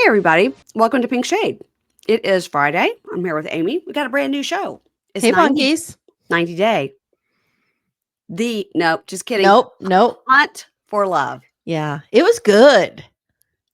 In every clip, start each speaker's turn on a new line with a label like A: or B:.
A: everybody. Welcome to Pink Shade. It is Friday. I'm here with Amy. We got a brand new show. It's
B: Hey,
A: 90,
B: Bunkies.
A: 90 Day. Nope, just kidding.
B: Nope.
A: Hunt for Love.
B: Yeah, it was good.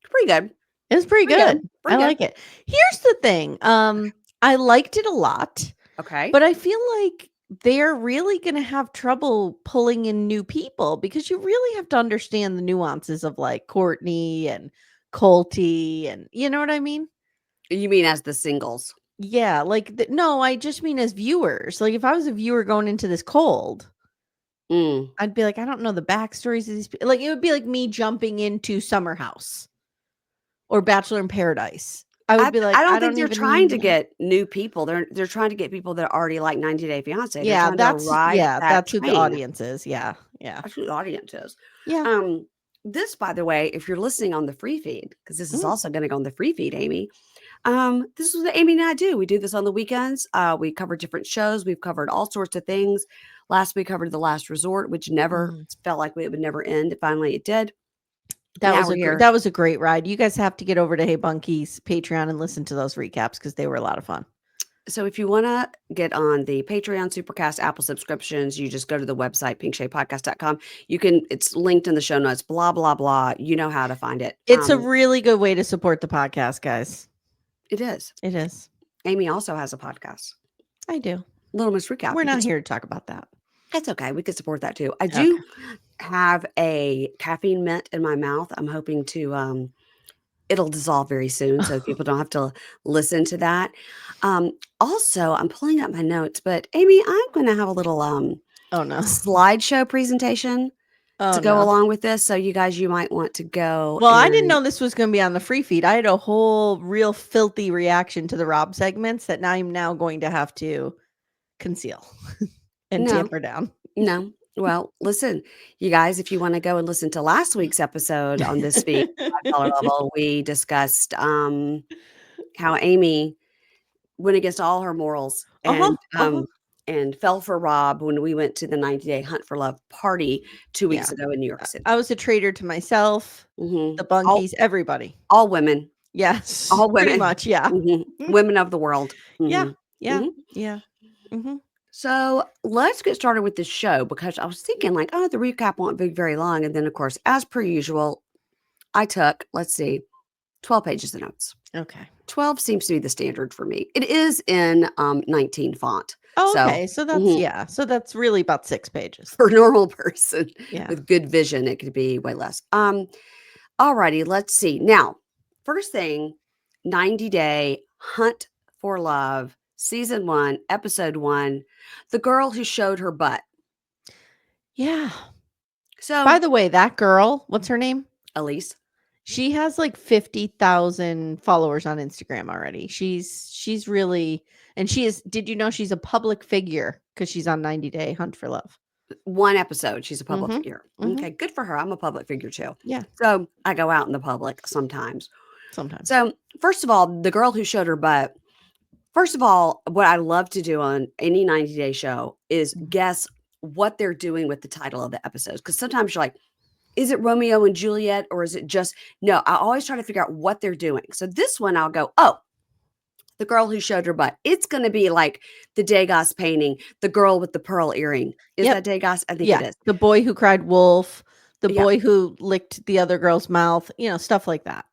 A: Pretty good.
B: It was pretty good. I
A: Pretty good.
B: like it. Here's the thing. I liked it a lot,
A: Okay.
B: but I feel like they're really going to have trouble pulling in new people because you really have to understand the nuances of like Cortney and Colty and you know what I mean?
A: You mean as the singles?
B: Yeah, like no, I just mean as viewers. Like if I was a viewer going into this cold, I'd be like, I don't know the backstories of these people. Like it would be like me jumping into Summer House or Bachelor in Paradise. I would be like,
A: I don't think they're
B: even
A: trying to
B: know.
A: get new people. They're trying to get people that already like 90 Day Fiance.
B: Yeah,
A: that's
B: that's who the audience is. Yeah.
A: That's who the audience is.
B: Yeah.
A: This, by the way, if you're listening on the free feed, because this is also going to go on the free feed, Amy. This is what Amy and I do. We do this on the weekends. We cover different shows. We've covered all sorts of things. Last we covered The Last Resort, which never felt like it would never end. Finally, it did.
B: That was a great ride. You guys have to get over to Hey Bunkies Patreon and listen to those recaps because they were a lot of fun.
A: So if you want to get on the Patreon, Supercast, Apple subscriptions, you just go to the website, pinkshadepodcast.com. It's linked in the show notes, blah, blah, blah. You know how to find it.
B: It's a really good way to support the podcast, guys.
A: It is.
B: It is.
A: Amy also has a podcast.
B: I do.
A: Little Miss Recap.
B: We're not here to talk about that.
A: That's okay. We could support that too. I do have a caffeine mint in my mouth. I'm hoping to it'll dissolve very soon, so people don't have to listen to that. Also, I'm pulling up my notes, but Amy, I'm going to have a little slideshow presentation to go along with this. So you guys, you might want to go.
B: Well, I didn't know this was going to be on the free feed. I had a whole real filthy reaction to the Rob segments that now I'm going to have to conceal and tamper down.
A: No. Well, listen, you guys, if you want to go and listen to last week's episode on this feed, $5 level, we discussed how Amy went against all her morals and fell for Rob when we went to the 90-day Hunt for Love party 2 weeks ago in New York City.
B: I was a traitor to myself, the Bunkies, everybody.
A: All women.
B: Yes.
A: All women.
B: Pretty much, yeah.
A: Women of the world.
B: Yeah.
A: So let's get started with the show because I was thinking like, the recap won't be very long. And then, of course, as per usual, I took, 12 pages of notes.
B: Okay.
A: 12 seems to be the standard for me. It is in 19 font.
B: Oh, okay. So that's, so that's really about 6 pages.
A: For a normal person with good vision, it could be way less. Alrighty, let's see. Now, first thing, 90 Day Hunt for Love, Season 1, Episode 1, the girl who showed her butt.
B: Yeah.
A: So,
B: by the way, that girl, what's her name?
A: Elise.
B: She has like 50,000 followers on Instagram already. She's really, and she is, did you know she's a public figure because she's on 90 Day Hunt for Love?
A: One episode, she's a public figure. Okay, good for her. I'm a public figure too.
B: Yeah.
A: So I go out in the public sometimes.
B: Sometimes.
A: So first of all, the girl who showed her butt. First of all, what I love to do on any 90 Day show is guess what they're doing with the title of the episodes. Because sometimes you're like, is it Romeo and Juliet or is it just, no, I always try to figure out what they're doing. So this one I'll go, the girl who showed her butt. It's going to be like the Degas painting, the girl with the pearl earring. Is that Degas? I think it is.
B: The boy who cried wolf, the boy who licked the other girl's mouth, stuff like that.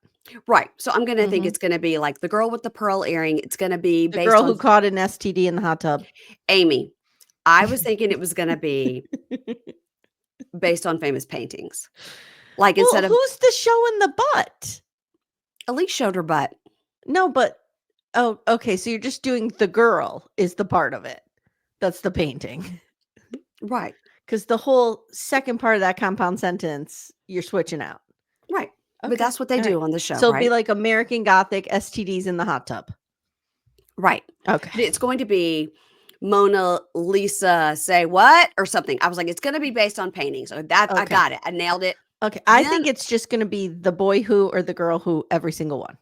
A: Right. So I'm going to think it's going to be like the girl with the pearl earring. It's going to be
B: the girl who caught an STD in the hot tub.
A: Amy, I was thinking it was going to be based on famous paintings. Like instead of
B: who's the showing the butt?
A: Elise showed her butt.
B: No, but okay. So you're just doing the girl is the part of it. That's the painting.
A: Right.
B: Because the whole second part of that compound sentence, you're switching out.
A: Right. Okay. But that's what they do on the show.
B: So it'll be like American Gothic STDs in the hot tub.
A: Right.
B: Okay.
A: But it's going to be Mona Lisa say what or something. I was like, it's going to be based on paintings. So that I got it. I nailed it.
B: Okay. I think it's just going to be the boy who or the girl who, every single one.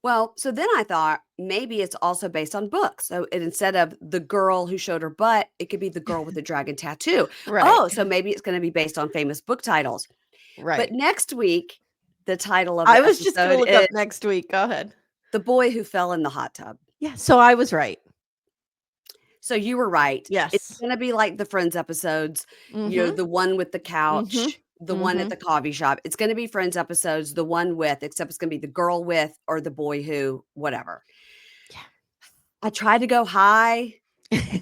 A: Well, so then I thought maybe it's also based on books. So instead of the girl who showed her butt, it could be the girl with the dragon tattoo.
B: Right.
A: Oh, so maybe it's going to be based on famous book titles.
B: Right.
A: But next week, the title of
B: I
A: the
B: was just going to
A: episode
B: look
A: is
B: up next week. Go ahead.
A: The Boy Who Fell in the Hot Tub.
B: Yeah, so I was right.
A: So you were right. It's
B: Yes.
A: going to be like the Friends episodes,
B: Mhm.
A: the one with the
B: Mhm.
A: couch, the one at
B: Mhm.
A: the coffee shop. It's going to be Friends episodes, the one with, except it's going to be the girl with or the boy who, whatever.
B: Yeah.
A: I tried to go high.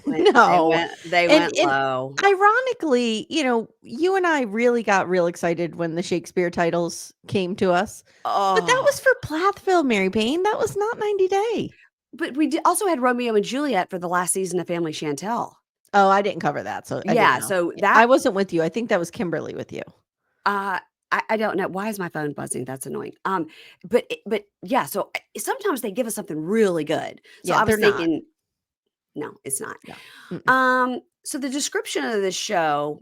B: No.
A: They
B: And
A: went low.
B: ironically, you and I really got real excited when the Shakespeare titles came to us. But that
A: Oh,
B: was for Plathville, Mary Payne. That was not 90 Day.
A: but we also had Romeo and Juliet for the last season of Family Chantel.
B: Oh, I didn't cover that, so I didn't
A: Yeah,
B: know.
A: so
B: I
A: that
B: wasn't with you. I think that was Kimberly with you.
A: I don't know. Why is my phone buzzing? That's annoying. But yeah, so sometimes they give us something really good. So
B: Yeah,
A: I was
B: they're not.
A: thinking, no, it's not.
B: No. Mm-mm.
A: So the description of this show,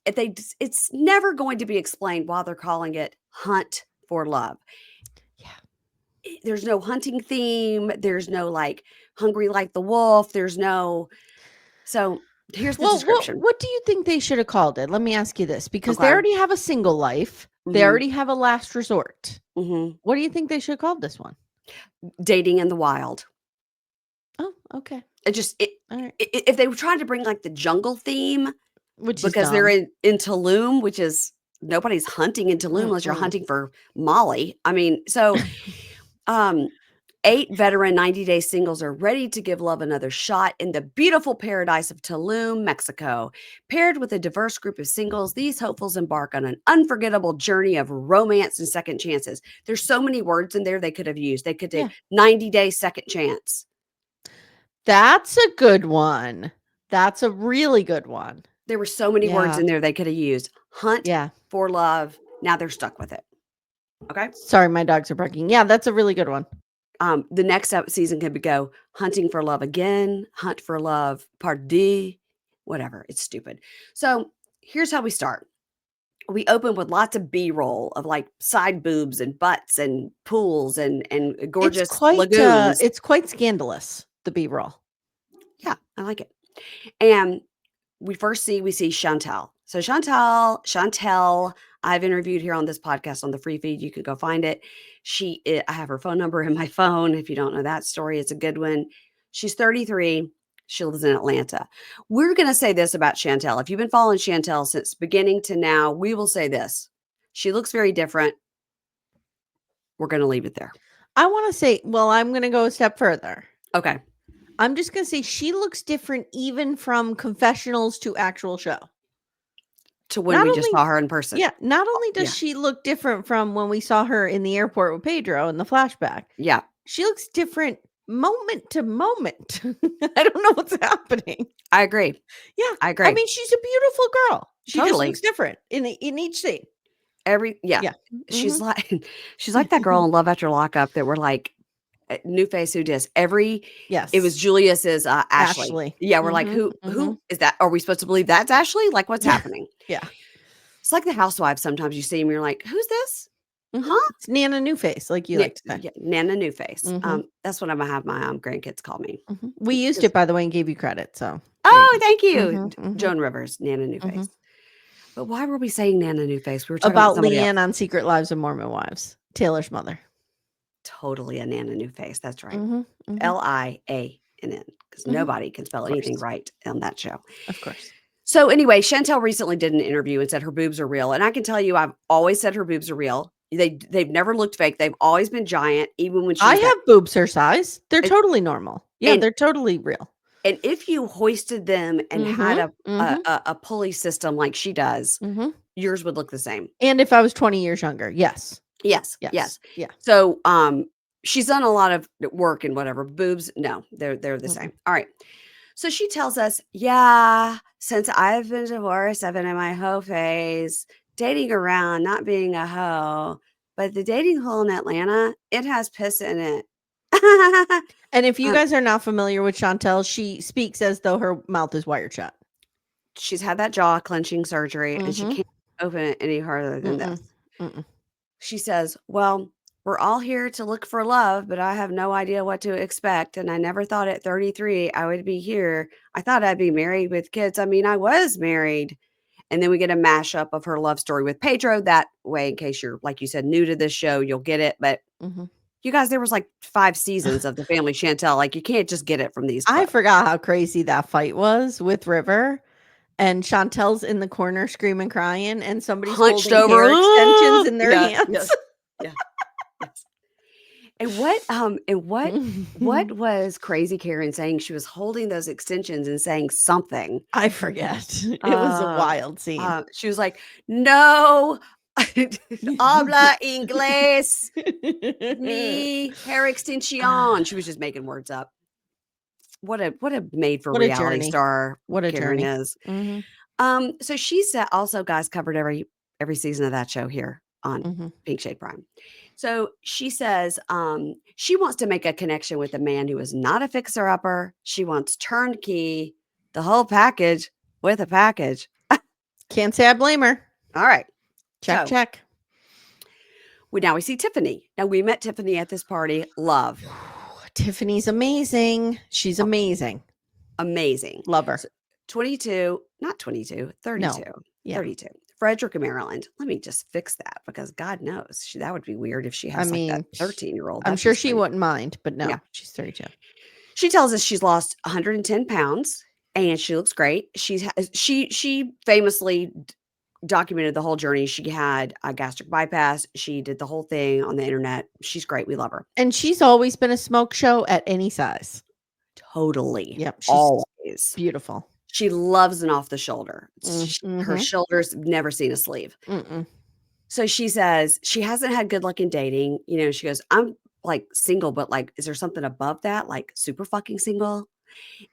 A: it's never going to be explained while they're calling it Hunt for Love.
B: Yeah.
A: There's no hunting theme. There's no like hungry like the wolf. There's no. So here's the
B: Well,
A: description.
B: what do you think they should have called it? Let me ask you this, because they
A: Okay.
B: already have a single life. They
A: Mhm.
B: already have a last resort.
A: Mhm.
B: What do you think they should have called this one?
A: Dating in the wild.
B: Oh, okay.
A: It just
B: All right.
A: if they were trying to bring like the jungle theme,
B: Which is
A: because they're
B: dumb.
A: in Tulum, which is nobody's hunting in Tulum unless you're
B: Mm-mm.
A: hunting for Molly. I mean, so 8 veteran 90-day singles are ready to give love another shot in the beautiful paradise of Tulum, Mexico. Paired with a diverse group of singles, these hopefuls embark on an unforgettable journey of romance and second chances. There's so many words in there they could have used. They could do 90-day second chance.
B: That's a good one. That's a really good one.
A: There were so many words in there they could have used. Hunt for love. Now they're stuck with it. Okay.
B: Sorry, my dogs are barking. Yeah, that's a really good one.
A: The next season could go Hunting for Love Again, Hunt for Love, Pardi, whatever. It's stupid. So here's how we start. We open with lots of B-roll of like side boobs and butts and pools and gorgeous lagoons.
B: It's quite scandalous, the B-roll.
A: Yeah, I like it. And we see Chantel. So Chantel, I've interviewed here on this podcast on the free feed. You can go find it. I have her phone number in my phone. If you don't know that story, it's a good one. She's 33. She lives in Atlanta. We're going to say this about Chantel. If you've been following Chantel since beginning to now, we will say this. She looks very different. We're going to leave it there.
B: I want to say, well, I'm going to go a step further.
A: Okay.
B: I'm just going to say she looks different even from confessionals to actual show.
A: To when we just saw her in person.
B: Yeah. Not only does she look different from when we saw her in the airport with Pedro in the flashback.
A: Yeah.
B: She looks different moment to moment. I don't know what's happening.
A: I agree.
B: Yeah.
A: I agree.
B: I mean, she's a beautiful girl. She
A: totally
B: just looks different in each scene.
A: She's like that girl in Love After Lockup that we're like, new face, who dis? It was Julius's Ashley. Yeah, we're like, who is that? Are we supposed to believe that's Ashley? Like, what's happening?
B: Yeah.
A: It's like the Housewives. Sometimes you see them, you're like, who's this?
B: Huh? It's Nana New Face, like you like to say.
A: Yeah, Nana New Face. That's what I'm gonna have my grandkids call me.
B: We used it, by the way, and gave you credit. So
A: thank you. Joan Rivers, Nana New Face. But why were we saying Nana New Face? We were talking about
B: Leanne on Secret Lives of Mormon Wives, Taylor's mother.
A: Totally a Nana New Face. That's right. Liann, because nobody can spell anything right on that show.
B: Of course.
A: So anyway, Chantel recently did an interview and said her boobs are real. And I can tell you, I've always said her boobs are real. They've never looked fake. They've always been giant, even when
B: I have boobs her size. They're totally normal. Yeah, they're totally real.
A: And if you hoisted them and had a pulley system like she does, yours would look the same.
B: And if I was 20 years younger, yes.
A: Yes. Yeah. So she's done a lot of work and whatever. Boobs, no, they're the same. All right. So she tells us, since I've been divorced, I've been in my hoe phase, dating around, not being a hoe. But the dating hole in Atlanta, it has piss in it.
B: And if you guys are not familiar with Chantel, she speaks as though her mouth is wired shut.
A: She's had that jaw clenching surgery and she can't open it any harder than this. She says, well, we're all here to look for love, but I have no idea what to expect. And I never thought at 33 I would be here. I thought I'd be married with kids. I mean, I was married. And then we get a mashup of her love story with Pedro. That way, in case you're, like you said, new to this show, you'll get it. But you guys, there was like 5 seasons of the family Chantel. Like, you can't just get it from these clips.
B: I forgot how crazy that fight was with River. And Chantel's in the corner screaming, crying, and somebody's
A: Hunched
B: holding
A: over
B: hair extensions in their hands.
A: Yes. Yeah. Yes. And what was Crazy Karen saying? She was holding those extensions and saying something.
B: I forget. It was a wild scene.
A: She was like, "No, habla inglés, mi hair extension." She was just making words up. What a made for reality star.
B: What a
A: Karen
B: journey
A: is.
B: Mm-hmm.
A: So she said also, guys, covered every season of that show here on Pink Shade Prime. So she says she wants to make a connection with a man who is not a fixer-upper. She wants turnkey, the whole package with a package.
B: Can't say I blame her.
A: All right.
B: Check.
A: Now we see Tiffany. Now, we met Tiffany at this party. Love.
B: Tiffany's amazing. She's amazing.
A: Amazing.
B: Love her.
A: So, 32, not 22, 32. No. Yeah. 32. Frederica, Maryland. Let me just fix that because God knows that would be weird if she has that 13-year-old.
B: I'm sure she wouldn't mind, but no, she's 32.
A: She tells us she's lost 110 pounds and she looks great. She famously documented the whole journey. She had a gastric bypass. She did the whole thing on the internet. She's great. We love her.
B: And she's always been a smoke show at any size.
A: Totally.
B: Yep. She's
A: always
B: beautiful.
A: She loves an off the shoulder. Her shoulders, never seen a sleeve. So she says she hasn't had good luck in dating. You know, she goes, I'm like single, but like, is there something above that? Like super fucking single?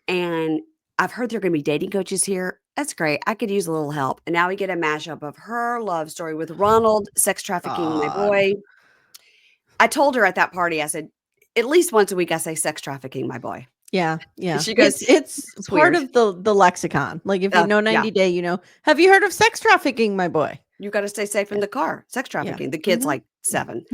A: And I've heard there are going to be dating coaches here. That's great. I could use a little help. And now we get a mashup of her love story with Ronald, sex trafficking my boy. I told her at that party, I said, at least once a week, I say sex trafficking my boy.
B: Yeah.
A: She goes,
B: it's part
A: weird.
B: of the lexicon. Like if you know 90 Day, you know, have you heard of sex trafficking, my boy?
A: You got to stay safe in the car. Sex trafficking. The kid's like 7.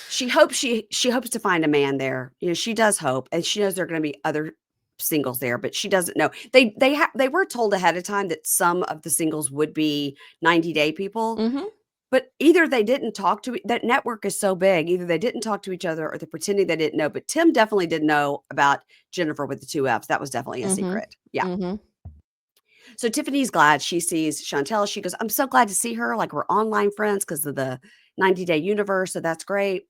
A: She hopes to find a man there. You know, she does hope, and she knows there are going to be other singles there, but she doesn't know. They were told ahead of time that some of the singles would be 90 Day people. But either they didn't talk to that network is so big. Either they didn't talk to each other or they're pretending they didn't know. But Tim definitely didn't know about Jeniffer with the 2 Fs. That was definitely a secret. Yeah. So Tiffany's glad she sees Chantel. She goes, I'm so glad to see her. Like we're online friends because of the 90 Day universe. So that's great.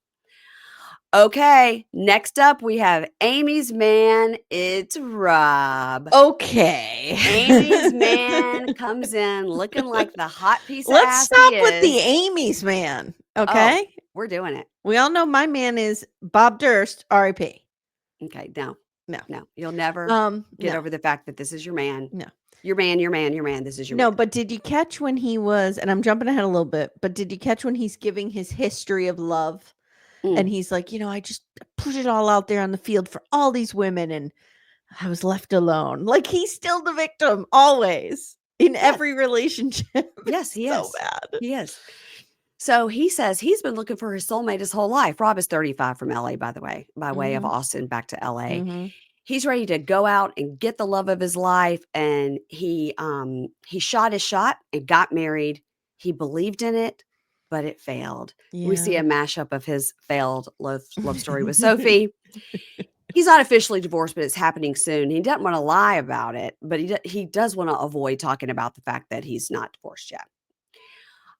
A: Okay. Next up, we have Amy's man. It's Rob.
B: Okay.
A: Amy's man comes in looking like the hot piece of ass.
B: Let's stop with the Amy's man. Okay.
A: Oh, we're doing it.
B: We all know my man is Bob Durst, R.I.P.
A: Okay. No. You'll never get over the fact that this is your man.
B: No.
A: Your man. This is your man.
B: No, but did you catch when he was, and I'm jumping ahead a little bit, but did you catch when he's giving his history of love? And he's like, you know, I just put it all out there on the field for all these women and I was left alone. Like he's still the victim always in every relationship.
A: Yes, he is.
B: So bad.
A: He is. So he says he's been looking for his soulmate his whole life. Rob is 35 from LA, by the way, by way of Austin back to LA. He's ready to go out and get the love of his life. And he shot his shot and got married. He believed in it, but it failed. Yeah. We see a mashup of his failed love story with Sophie. He's not officially divorced, but it's happening soon. He doesn't want to lie about it, but he does want to avoid talking about the fact that he's not divorced yet.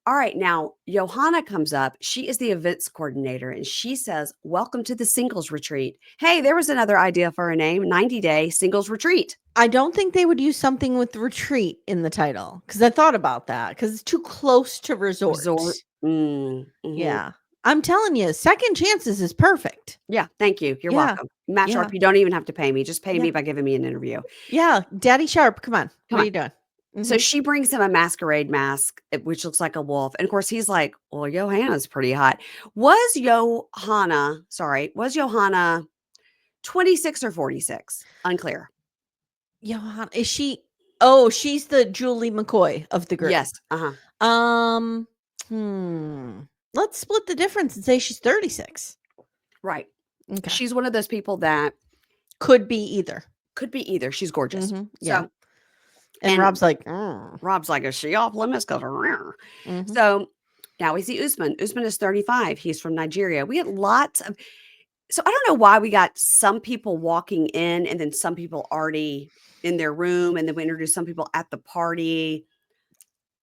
A: All right. Now, Johanna comes up. She is the events coordinator, and she says, welcome to the singles retreat. Hey, there was another idea for a name, 90 Day Singles Retreat.
B: I don't think they would use something with retreat in the title because I thought about that because it's too close to resort. Yeah. I'm telling you, Second Chances is perfect.
A: Yeah. Thank you. You're welcome. Matt Sharp, you don't even have to pay me. Just pay me by giving me an interview.
B: Yeah. Daddy Sharp, come on. What are you doing?
A: So she brings him a masquerade mask, which looks like a wolf. And of course, he's like, well, Johanna's pretty hot. Was Johanna 26 or 46? Unclear.
B: Johanna, is she? Oh, she's the Julie McCoy of the group.
A: Yes.
B: Let's split the difference and say she's 36.
A: Right.
B: Okay.
A: She's one of those people that
B: could be either.
A: She's gorgeous.
B: Yeah.
A: So,
B: And Rob's like,
A: is she off limits? So now we see Usman. Usman is 35. He's from Nigeria. We had lots of, so I don't know why we got some people walking in and then some people already in their room. And then we introduced some people at the party.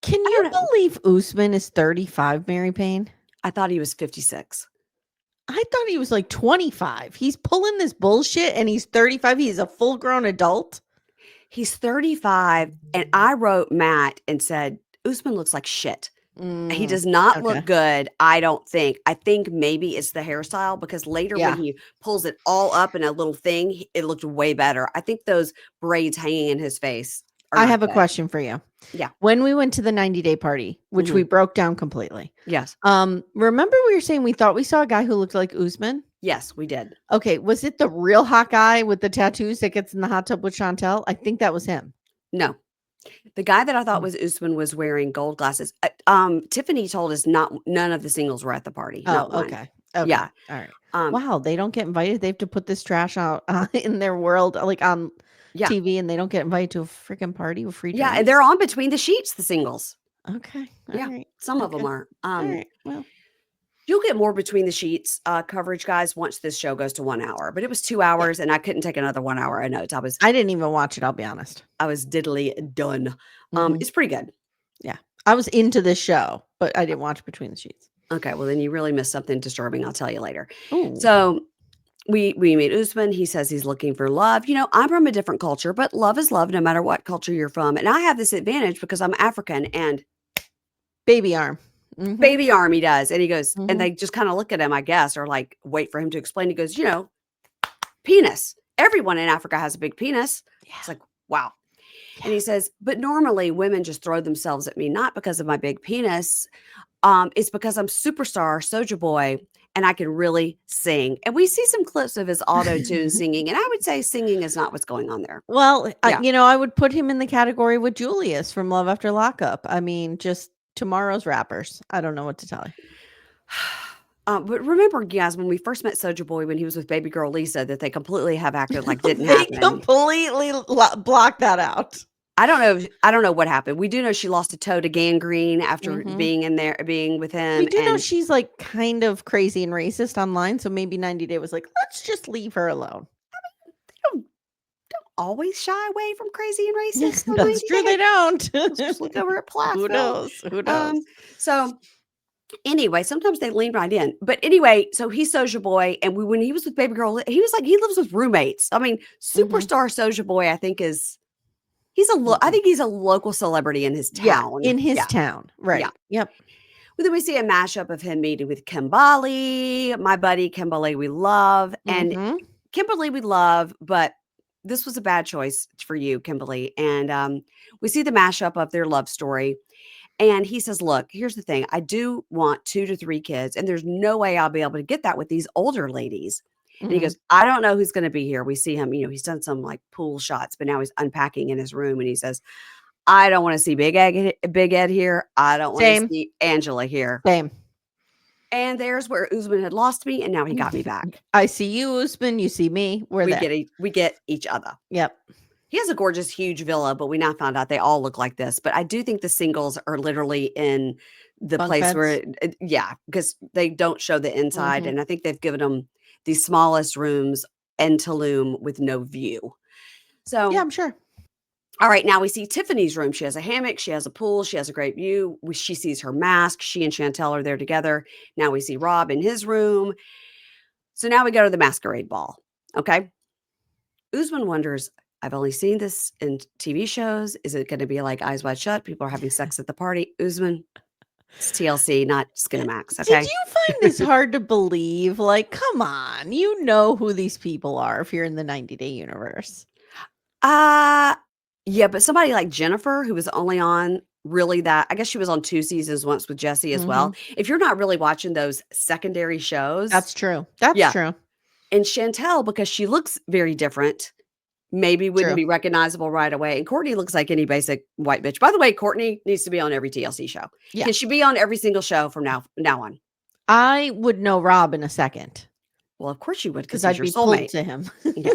B: Can you believe Usman is 35, Mary Payne?
A: I thought he was 56.
B: I thought he was like 25. He's pulling this bullshit and he's 35. He's a full grown adult.
A: He's 35. And I wrote Matt and said, Usman looks like shit. He does not look good, I don't think. I think maybe it's the hairstyle because later when he pulls it all up in a little thing, it looked way better. I think those braids hanging in his face are
B: I have a question for you.
A: Yeah.
B: When we went to the 90-day party, which we broke down completely.
A: Yes.
B: Remember we were saying we thought we saw a guy who looked like Usman?
A: Yes, we did.
B: Okay. Was it the real hot guy with the tattoos that gets in the hot tub with Chantel? I think that was him.
A: No. The guy that I thought was Usman was wearing gold glasses. Tiffany told us none of the singles were at the party.
B: Oh, okay. Yeah. All right. Wow. They don't get invited. They have to put this trash out in their world, like on TV, and they don't get invited to a freaking party with free drinks.
A: Yeah. And they're on between the sheets, the singles.
B: Okay.
A: All right. Some of them are.
B: All right. Well.
A: You'll get more between the sheets coverage, guys, once this show goes to 1 hour. But it was 2 hours, and I couldn't take another 1 hour of notes.
B: I didn't even watch it, I'll be honest.
A: I was diddly done. It's pretty good.
B: Yeah. I was into this show, but I didn't watch Between the Sheets.
A: Okay, well, then you really missed something disturbing. I'll tell you later.
B: Ooh.
A: So we meet Usman. He says he's looking for love. You know, I'm from a different culture, but love is love no matter what culture you're from. And I have this advantage because I'm African and
B: baby arm.
A: Baby arm, he does. And he goes, and they just kind of look at him, I guess, or like wait for him to explain. He goes, you know, penis. Everyone in Africa has a big penis. Yeah. It's like, wow. Yeah. And he says, but normally women just throw themselves at me, not because of my big penis. It's because I'm superstar Soulja Boy and I can really sing. And we see some clips of his auto-tune singing. And I would say singing is not what's going on there.
B: Well, you know, I would put him in the category with Julius from Love After Lockup. I mean, just tomorrow's rappers. I don't know what to tell you.
A: But remember, guys, when we first met Soulja Boy, when he was with baby girl Lisa, that they completely have acted like didn't happen.
B: They completely blocked that out.
A: I don't know what happened. We do know she lost a toe to gangrene after being with him.
B: We do know she's like kind of crazy and racist online. So maybe 90 Day was like, let's just leave her alone.
A: I mean, they don't always shy away from crazy and racist.
B: That's true. They don't.
A: Just look over at Plath.
B: Who knows? Who knows?
A: So anyway, sometimes they lean right in. But anyway, so he's Soulja Boy. And when he was with baby girl, he was like, he lives with roommates. I mean, superstar Soulja Boy, I think I think he's a local celebrity in his town.
B: Yeah, in his town. Right. Yeah. Yep.
A: Well, then we see a mashup of him meeting with Kimberly, my buddy Kimberly we love. And Kimberly we love, but this was a bad choice for you, Kimberly. And we see the mashup of their love story. And he says, look, here's the thing. I do want 2 to 3 kids, and there's no way I'll be able to get that with these older ladies. And he goes, I don't know who's going to be here. We see him, you know, he's done some like pool shots, but now he's unpacking in his room. And he says, I don't want to see Big Ed here. I don't want to see Angela here.
B: Same.
A: And there's where Usman had lost me, and now he got me back.
B: I see you, Usman. You see me. We
A: get each other.
B: Yep.
A: He has a gorgeous, huge villa, but we now found out they all look like this. But I do think the singles are literally in the
B: Bunk
A: place
B: beds?
A: where, because they don't show the inside. And I think they've given them the smallest rooms in Tulum with no view. So
B: yeah, I'm sure.
A: All right, now we see Tiffany's room. She has a hammock. She has a pool. She has a great view. She sees her mask. She and Chantel are there together. Now we see Rob in his room. So now we go to the masquerade ball. Okay. Usman wonders, I've only seen this in TV shows. Is it going to be like Eyes Wide Shut? People are having sex at the party. Usman, it's TLC, not Skinamax. Okay.
B: Did you find this hard to believe? Like, come on. You know who these people are if you're in the 90-day universe.
A: Yeah, but somebody like Jeniffer, who was only on I guess she was on 2 seasons once with Jesse as well. If you're not really watching those secondary shows.
B: That's true. That's true.
A: And Chantel, because she looks very different, maybe wouldn't be recognizable right away. And Cortney looks like any basic white bitch. By the way, Cortney needs to be on every TLC show. Yeah. Can she be on every single show from now on?
B: I would know Rob in a second.
A: Well, of course you would, because
B: because
A: he's
B: I'd
A: your
B: be pulled
A: soulmate.
B: to him.
A: Yeah.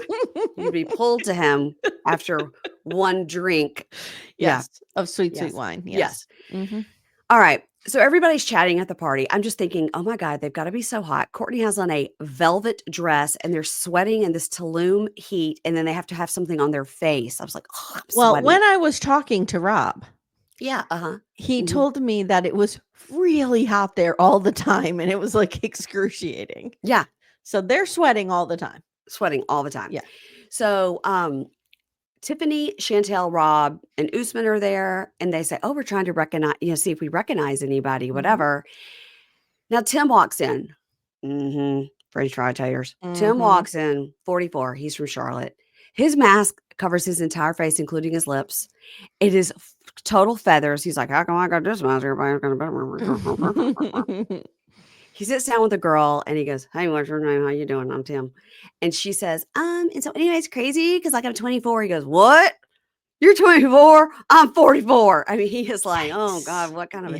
A: You'd be pulled to him after one drink. Yeah.
B: Yes, of sweet
A: Yes.
B: wine. Yes.
A: All right. So everybody's chatting at the party. I'm just thinking, oh my God, they've got to be so hot. Cortney has on a velvet dress and they're sweating in this Tulum heat. And then they have to have something on their face. I was like, oh, I'm
B: Well,
A: sweating.
B: when I was talking to Rob,
A: Yeah.
B: he told me that it was really hot there all the time and it was like excruciating.
A: Yeah.
B: So they're sweating all the time.
A: Sweating all the time.
B: Yeah.
A: So Tiffany, Chantel, Rob, and Usman are there, and they say, "Oh, we're trying to recognize, see if we recognize anybody, whatever." Now Tim walks in. French fry taters. Tim walks in, 44. He's from Charlotte. His mask covers his entire face, including his lips. It is total feathers. He's like, "How come I got this mask? Everybody's gonna." He sits down with a girl and he goes, "Hey, what's your name? How you doing? I'm Tim." And she says, and so anyway, it's crazy because like I'm 24. He goes, "What? You're 24? I'm 44." I mean, he is like, "Oh God, what kind of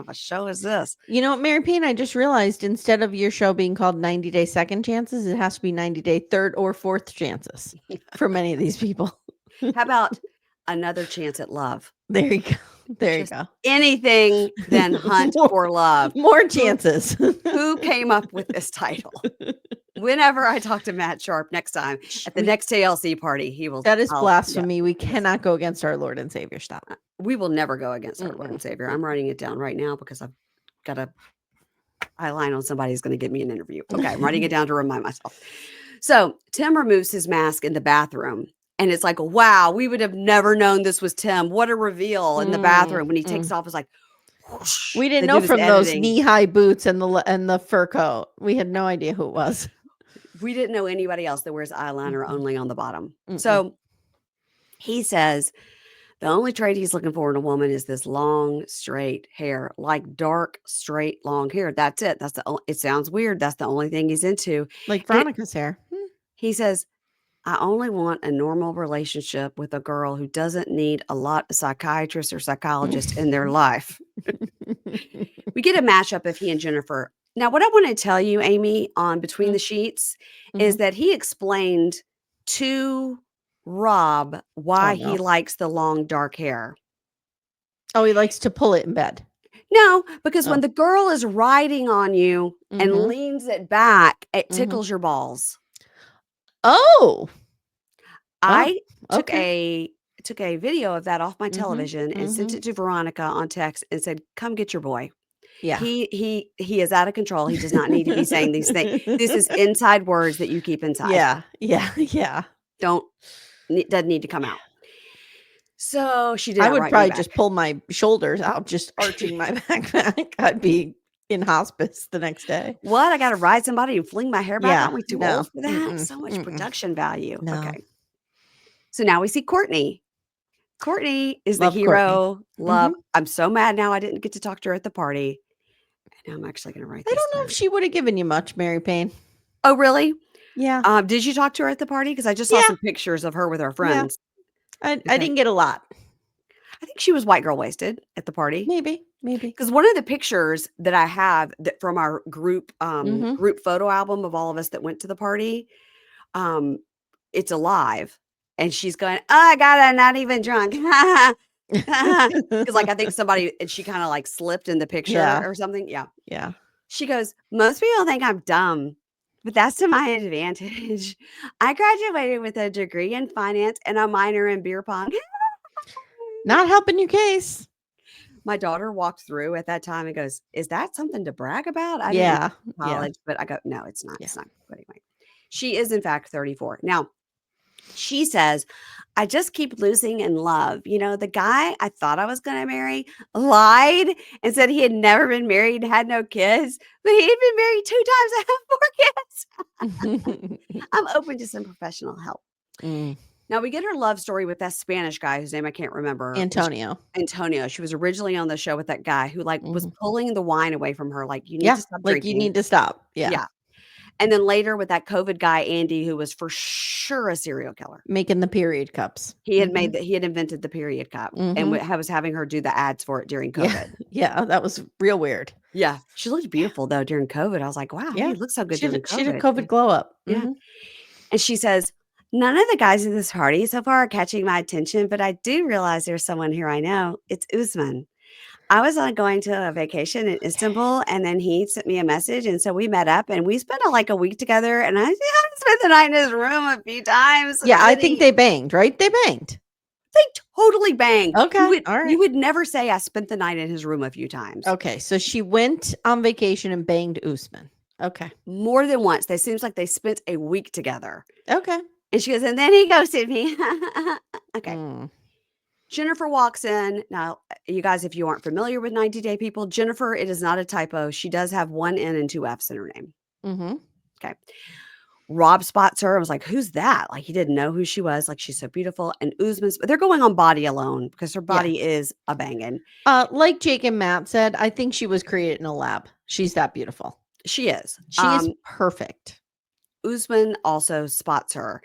A: a show is this?"
B: You know what, Mary Payne, I just realized instead of your show being called 90-Day Second Chances, it has to be 90-Day Third or Fourth Chances for many of these people.
A: How about Another Chance at Love?
B: There you go. There you go.
A: Anything than Hunt for Love.
B: More chances.
A: Who came up with this title? Whenever I talk to Matt Sharp next time at the next TLC party, he will.
B: That is blasphemy. Yeah. We cannot go against our Lord and Savior. Stop.
A: We will never go against our Lord and Savior. I'm writing it down right now because I've got a eyeline on somebody who's going to get me an interview. Okay, I'm writing it down to remind myself. So Tim removes his mask in the bathroom. And it's like, wow, we would have never known this was Tim. What a reveal in the bathroom when he takes off. It's like, whoosh.
B: We didn't know from those knee-high boots and the fur coat. We had no idea who it was.
A: We didn't know anybody else that wears eyeliner only on the bottom. So he says the only trait he's looking for in a woman is this long, straight hair, like dark, straight, long hair. That's it. It sounds weird. That's the only thing he's into.
B: Like Veronica's hair.
A: He says, "I only want a normal relationship with a girl who doesn't need a lot of psychiatrists or psychologists in their life." We get a mashup of he and Jeniffer. Now, what I want to tell you, Amy, on Between the Sheets is that he explained to Rob why he likes the long, dark hair.
B: Oh, he likes to pull it in bed.
A: No, because when the girl is riding on you and leans it back, it tickles your balls.
B: Oh,
A: I took a video of that off my television and sent it to Veronica on text and said, "Come get your boy."
B: Yeah.
A: He is out of control. He does not need to be saying these things. This is inside words that you keep inside.
B: Yeah.
A: Doesn't need to come out. So she did.
B: I would probably just pull my shoulders out, just arching my backpack. I'd be in hospice the next day.
A: What? I got to ride somebody and fling my hair back? Aren't we too old for that? So much production value.
B: No.
A: Okay. So now we see Cortney. Cortney is the hero. Love. I'm so mad now I didn't get to talk to her at the party. And I'm actually going to write this.
B: I don't know if she would have given you much, Mary Payne.
A: Oh, really?
B: Yeah.
A: Did you talk to her at the party? Because I just saw some pictures of her with her friends.
B: Yeah. I didn't get a lot.
A: I think she was white girl wasted at the party.
B: Maybe.
A: Because one of the pictures that I have from our group photo album of all of us that went to the party, it's alive. And she's going, "Oh, I got it. I'm not even drunk." Because like I think somebody, and she kind of like slipped in the picture or something. Yeah. She goes, "Most people think I'm dumb, but that's to my advantage. I graduated with a degree in finance and a minor in beer pong."
B: Not helping your case.
A: My daughter walked through at that time and goes, "Is that something to brag about?" I didn't go to college, but I go, "No, it's not. It's not." But anyway, she is in fact 34 now. She says, "I just keep losing in love. You know, the guy I thought I was going to marry lied and said he had never been married and had no kids, but he had been married 2 times and had 4 kids. I'm open to some professional help." Now we get her love story with that Spanish guy whose name I can't remember.
B: Antonio.
A: She was originally on the show with that guy who like was pulling the wine away from her. Like, you need to stop drinking.
B: Like you need to stop. Yeah.
A: And then later with that COVID guy, Andy, who was for sure a serial killer.
B: Making the period cups.
A: He had he had invented the period cup and was having her do the ads for it during COVID.
B: Yeah, that was real weird.
A: Yeah. She looked beautiful though during COVID. I was like, wow, you look so good during COVID.
B: She did a COVID glow up.
A: Yeah. And she says, none of the guys at this party so far are catching my attention, but I do realize there's someone here I know. It's Usman. I was going to a vacation in Istanbul, and then he sent me a message, and so we met up, and we spent like a week together, and I spent the night in his room a few times.
B: Yeah, I think they banged, right? They banged.
A: They totally banged.
B: Okay, all right.
A: You would never say I spent the night in his room a few times.
B: Okay, so she went on vacation and banged Usman. Okay.
A: More than once. It seems like they spent a week together.
B: Okay.
A: And she goes, and then he ghosted me. Okay. Jeniffer walks in. Now, you guys, if you aren't familiar with 90 Day People, Jeniffer, it is not a typo. She does have one N and two F's in her name. Okay. Rob spots her. I was like, who's that? Like, he didn't know who she was. Like, she's so beautiful. And Usman's, they're going on body alone because her body is a banging.
B: Like Jake and Matt said, I think she was created in a lab. She's that beautiful.
A: She is.
B: She is perfect.
A: Usman also spots her.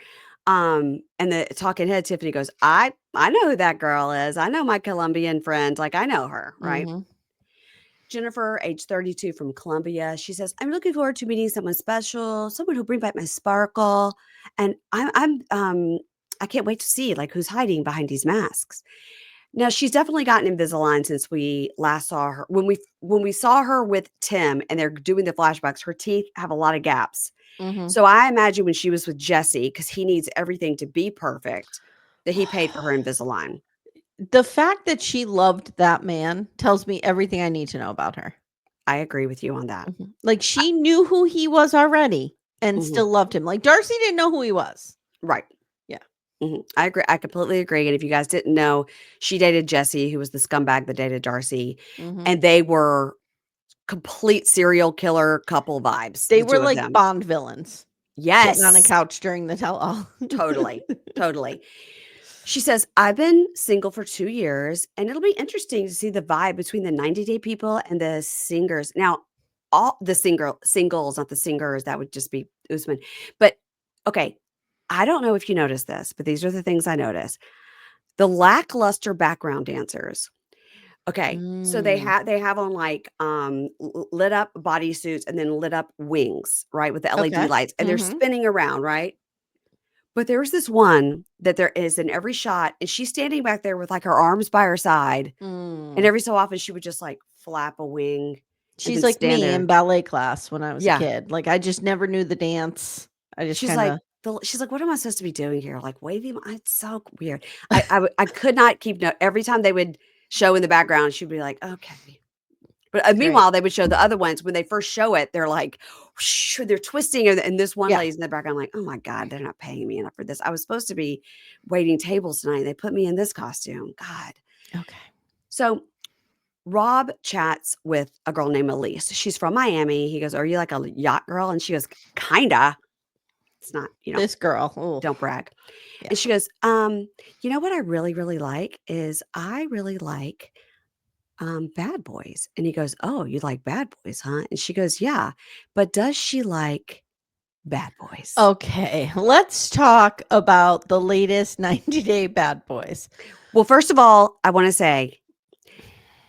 A: And the talking head, Tiffany goes, I know who that girl is. I know my Colombian friend. Like, I know her, right? Jeniffer, age 32 from Colombia. She says, I'm looking forward to meeting someone special, someone who'll bring back my sparkle. And I can't wait to see like who's hiding behind these masks. Now, she's definitely gotten Invisalign since we last saw her. When we saw her with Tim and they're doing the flashbacks, her teeth have a lot of gaps. So I imagine when she was with Jesse, because he needs everything to be perfect, that he paid for her Invisalign.
B: The fact that she loved that man tells me everything I need to know about her.
A: I agree with you on that.
B: Like she knew who he was already and still loved him. Like Darcy didn't know who he was.
A: Right.
B: Yeah.
A: I agree. I completely agree. And if you guys didn't know, she dated Jesse, who was the scumbag that dated Darcy. And they were complete serial killer couple vibes.
B: They were like Bond villains.
A: Yes.
B: Sitting on a couch during the tell-all.
A: Totally. She says, I've been single for 2 years, and it'll be interesting to see the vibe between the 90 Day People and the singers. Now, all the singles, not the singers, that would just be Usman. But okay, I don't know if you noticed this, but these are the things I noticed. The lackluster background dancers. Okay, so they have on like lit up bodysuits and then lit up wings, right, with the LED lights, and they're spinning around, right? But there's this one that there is in every shot, and she's standing back there with like her arms by her side, and every so often she would just like flap a wing.
B: She's like me in ballet class when I was a kid. Like I just never knew the dance. I just
A: she's like, what am I supposed to be doing here? Like waving. It's so weird. I could not keep note. Every time they would show in the background, she'd be like, okay. But meanwhile, they would show the other ones. When they first show it, they're like, whoosh, they're twisting. And this one lady's in the background, like, oh my God, they're not paying me enough for this. I was supposed to be waiting tables tonight. They put me in this costume. God.
B: Okay.
A: So Rob chats with a girl named Elise. She's from Miami. He goes, are you like a yacht girl? And she goes, kinda. It's not,
B: this girl. Ooh.
A: Don't brag. Yeah. And she goes, you know what I really, really like is I really like Bad Boys. And he goes, oh, you like Bad Boys, huh? And she goes, yeah, but does she like Bad Boys?
B: Okay, let's talk about the latest 90 Day Bad Boys.
A: Well, first of all, I want to say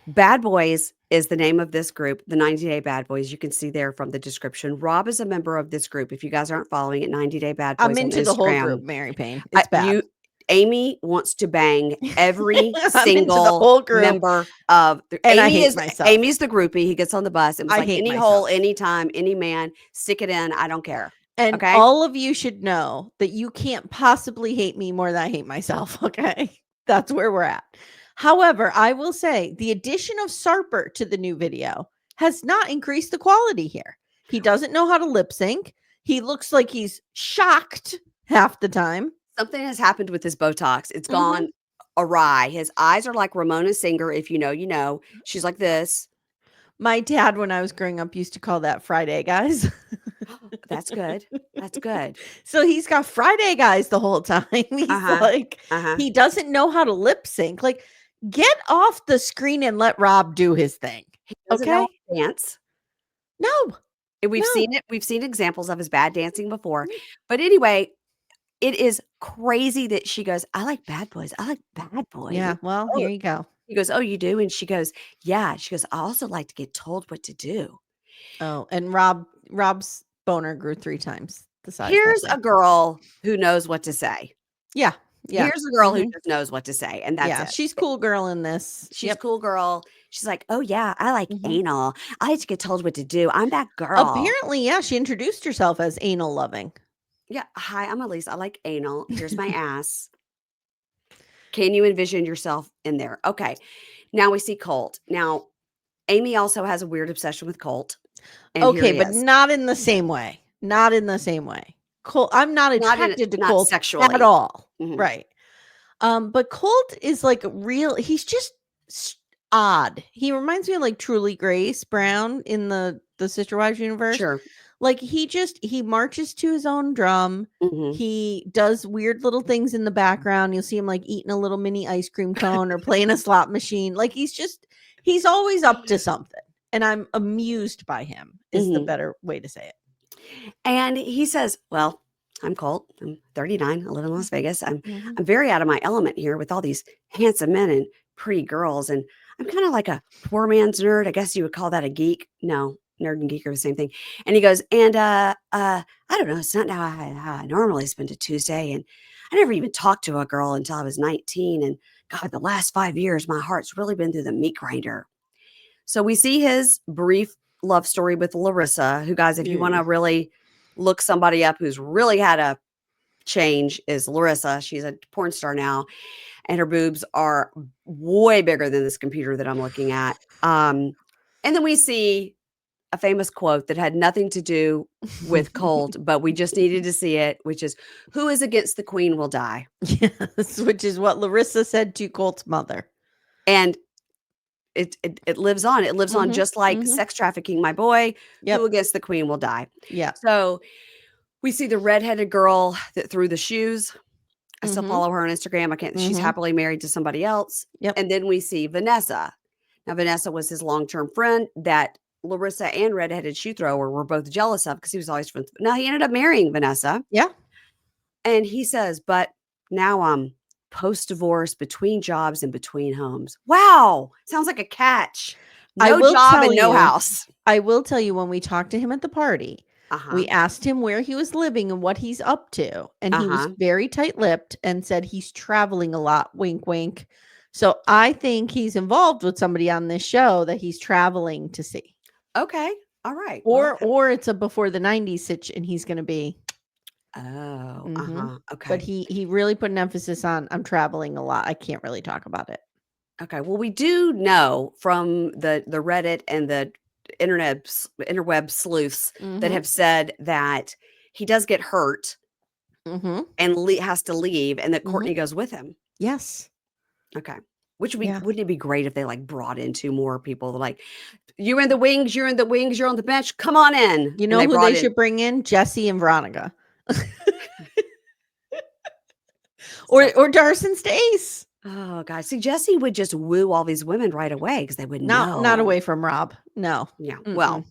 A: Bad Boys is the name of this group, the 90 Day Bad Boys. You can see there from the description. Rob is a member of this group. If you guys aren't following it, 90 Day Bad Boys
B: I'm into the whole group, Mary Payne. It's bad.
A: Amy wants to bang every single whole group member of
B: and I hate myself.
A: Amy's the groupie. He gets on the bus and was like, any hole, anytime, any man, stick it in. I don't care.
B: And all of you should know that you can't possibly hate me more than I hate myself. Okay. That's where we're at. However, I will say the addition of Sarper to the new video has not increased the quality here. He doesn't know how to lip sync. He looks like he's shocked half the time.
A: Something has happened with his Botox. It's gone awry. His eyes are like Ramona Singer. If you know, you know. She's like this.
B: My dad, when I was growing up, used to call that Friday guys.
A: That's good. That's good.
B: So he's got Friday guys the whole time. He's like, he doesn't know how to lip sync. Like, get off the screen and let Rob do his thing.
A: He doesn't know how to dance.
B: No.
A: And we've
B: No.
A: seen it. We've seen examples of his bad dancing before. But anyway, it is crazy that she goes, "I like bad boys. I like bad boys."
B: Yeah,
A: And,
B: well,
A: oh,
B: here you go.
A: he goes, "Oh, you do?" And she goes, "Yeah." She goes, "I also like to get told what to do."
B: Oh, and Rob's boner grew 3 times the size that
A: Here's
B: day.
A: a girl who knows what to say.
B: Yeah, yeah.
A: Here's a girl who
B: Mhm.
A: just knows what to say, and that's
B: Yeah,
A: it.
B: she's cool girl in this.
A: She's
B: Yep.
A: cool girl. She's like, "Oh, yeah, I like
B: Mhm.
A: anal. I like to get told what to do. I'm that girl."
B: Apparently, yeah, she introduced herself as anal loving.
A: Yeah, "Hi, I'm Elise. I like anal. Here's my ass. Can you envision yourself in there?" Okay. Now we see Colt. Now, Amy also has a weird obsession with Colt, and here
B: Okay,
A: he
B: but
A: is.
B: not in the same way. Not in the same way. Colt, I'm not attracted to
A: Not
B: Colt at
A: sexually.
B: all.
A: Mhm.
B: Right. But Colt is like he's just odd. He reminds me of like Truly Grace Brown in the Sister Wives universe.
A: Sure.
B: Like he marches to his own drum.
A: Mhm.
B: He does weird little things in the background. You'll see him like eating a little mini ice cream cone or playing a slot machine. Like he's always up to something. And I'm amused by him is the
A: Mhm.
B: better way to say it.
A: And he says, "Well, I'm Colt. I'm 39. I live in Las
B: Mhm.
A: Vegas.
B: Mhm.
A: I'm very out of my element here with all these handsome men and pretty girls, and I'm kind of like a poor man's nerd. I guess you would call that a geek. No, nerd and geek are the same thing." And he goes, "And I don't know. It's not how I normally spend a Tuesday, and I never even talked to a girl until I was 19. And God, the last 5 years, my heart's really been through the meat grinder." So we see his brief love story with Larissa, who, guys, if you want
B: Mm.
A: to really look somebody up who's really had a change, is Larissa. She's a porn star now, and her boobs are way bigger than this computer that I'm looking at. And then we see a famous quote that had nothing to do with Colt, but we just needed to see it, which is, "Who is against the queen will die."
B: Yes, which is what Larissa said to Colt's mother.
A: And it lives on. It lives on
B: Mhm.
A: just like
B: Mhm.
A: sex trafficking, my boy.
B: Yep.
A: Who against the queen will die.
B: Yeah.
A: So we see the redheaded girl that threw the shoes. I still
B: Mhm.
A: follow her on Instagram. I can't she's
B: Mhm.
A: happily married to somebody else.
B: Yep.
A: And then we see Vanessa. Now, Vanessa was his long-term friend that Larissa and redheaded shoe thrower were both jealous of because he was always friends. Now he ended up marrying Vanessa.
B: Yeah.
A: And he says, "But now I'm post-divorce, between jobs and between homes." Wow. Sounds like a catch.
B: I
A: No
B: will
A: job
B: tell
A: and no
B: you
A: house.
B: I will tell you when we talked to him at the party,
A: Uh-huh.
B: we asked him where he was living and what he's up to, and he was
A: Uh-huh.
B: very tight-lipped and said he's traveling a lot, wink, wink. So I think he's involved with somebody on this show that he's traveling to see.
A: Okay. All right. Well,
B: Or it's a before the 90s sitch and he's gonna be
A: oh,
B: mhm.
A: uh-huh.
B: But
A: Okay.
B: he really put an emphasis on, "I'm traveling a lot. I can't really talk about it."
A: Okay. Well, we do know from the Reddit and the interweb sleuths that
B: Mhm.
A: have said that he does get hurt
B: Mhm.
A: and has to leave, and that
B: Mhm.
A: Courtney goes with him.
B: Yes.
A: Okay. Which would be
B: Yeah.
A: wouldn't it be great if they like brought in two more people like, "You're in the wings, you're in the wings, you're on the bench. Come on in."
B: You
A: And
B: know
A: they
B: who they
A: brought in
B: should bring in? Jesse and Veronica.
A: so
B: Or Darcy Stace.
A: oh god. See, Jesse would just woo all these women right away because they would
B: Not
A: know.
B: away from Rob. No.
A: Yeah.
B: Mm-mm.
A: Well,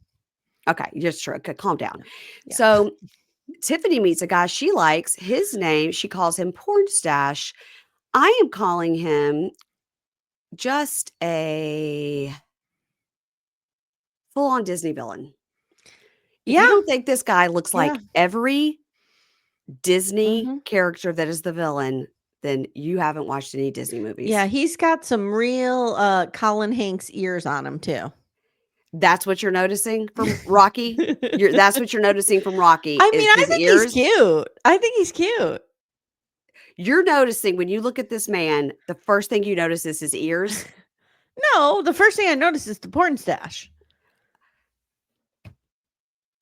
A: okay, just sure. Okay, calm down.
B: Yeah.
A: So Tiffany meets a guy she likes. His name, she calls him Porn Stash. I am calling him just a full-on Disney villain. If you
B: Yeah.
A: don't think this guy looks
B: Yeah.
A: like every Disney
B: Mhm.
A: character that is the villain, then you haven't watched any Disney
B: Yeah,
A: movies.
B: he's got some real Colin Hanks ears on him too.
A: That's what you're noticing from Rocky? That's what you're noticing from Rocky
B: I
A: is
B: mean, I
A: his
B: think he's
A: ears?
B: cute. I think he's cute.
A: You're noticing when you look at this man, the first thing you notice is his ears?
B: No, the first thing I noticed is the porn stash.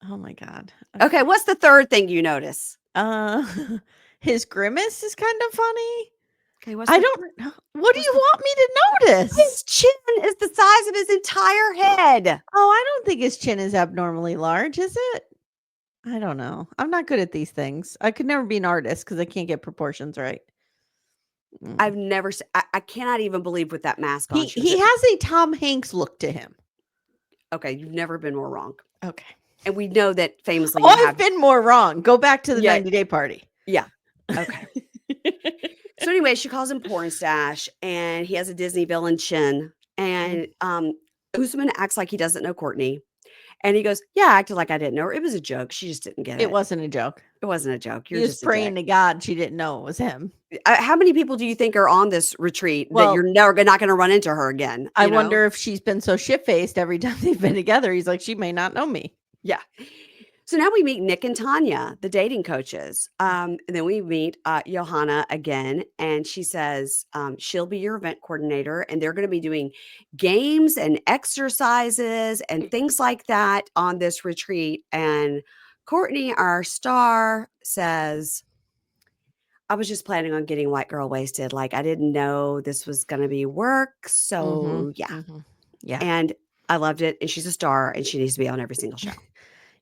B: Oh my god.
A: Okay,
B: Okay.
A: what's the third thing you notice?
B: Uh his grimace is kind of funny.
A: Okay, what's
B: I
A: the
B: don't
A: third
B: know. What do
A: what's
B: you
A: the
B: want me to notice?
A: his chin is the size of his entire head.
B: Oh, I don't think his chin is abnormally large, is it? I don't know. I'm not good at these things. I could never be an artist because I can't get proportions right. Mm.
A: I've never se I cannot even believe with that mask on,
B: He
A: she was
B: he
A: it
B: has a Tom Hanks look to him.
A: okay, you've never been more wrong.
B: Okay.
A: And we know that famously
B: Oh, I've been more wrong. Go back to the 90-day party.
A: Yeah. Okay. So anyway, she calls him porn stash, and he has a Disney villain chin. And Usman acts like he doesn't know Cortney. And he goes, yeah, I acted like I didn't know her. It was a joke. She just didn't get it.
B: It wasn't a joke.
A: It wasn't a joke.
B: You're just praying to God she didn't know it was him.
A: How many people do you think are on this retreat that you're never not going to run into her again?
B: I wonder if she's been so shit-faced every time they've been together. He's like, she may not know me.
A: Yeah. So now we meet Nick and Tanya, the dating coaches. And then we meet Johanna again, and she says she'll be your event coordinator, and they're going to be doing games and exercises and things like that on this retreat. And Cortney, our star, says, I was just planning on getting white girl wasted. Like, I didn't know this was going to be work. So, yeah. And I loved it. And she's a star, and she needs to be on every single show.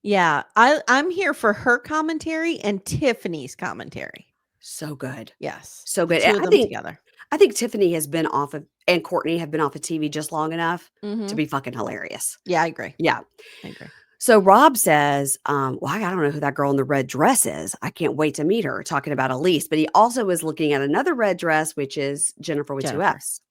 B: Yeah, I'm here for her commentary and Tiffany's commentary.
A: So good.
B: Yes.
A: So good.
B: The two of them together.
A: I think Tiffany has been off of, and Cortney have been off of TV just long enough to be fucking hilarious.
B: Yeah, I agree.
A: Yeah.
B: I agree.
A: So Rob says, well, I don't know who that girl in the red dress is. I can't wait to meet her, talking about Elise. But he also is looking at another red dress, which is Jeniffer with two Fs.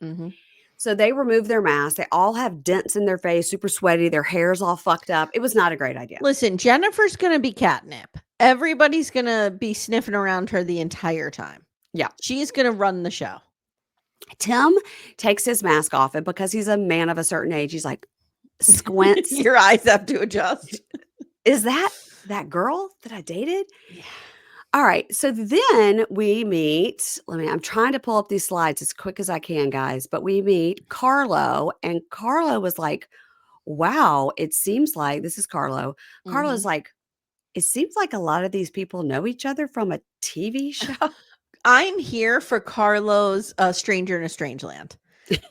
A: So they remove their masks. They all have dents in their face, super sweaty. Their hair's all fucked up. It was not a great idea.
B: Listen, Jennifer's going to be catnip. Everybody's going to be sniffing around her the entire time.
A: Yeah.
B: She's going to run the show.
A: Tim takes his mask off, and because he's a man of a certain age, he's like, squints.
B: Your eyes have to adjust.
A: Is that girl that I dated?
B: Yeah.
A: All right. So then we meet, I'm trying to pull up these slides as quick as I can, guys, but we meet Carlo, and Carlo was like, wow, it seems like, this is Carlo. Carlo's like, it seems like a lot of these people know each other from a TV show.
B: I'm here for Carlo's Stranger in a Strange Land.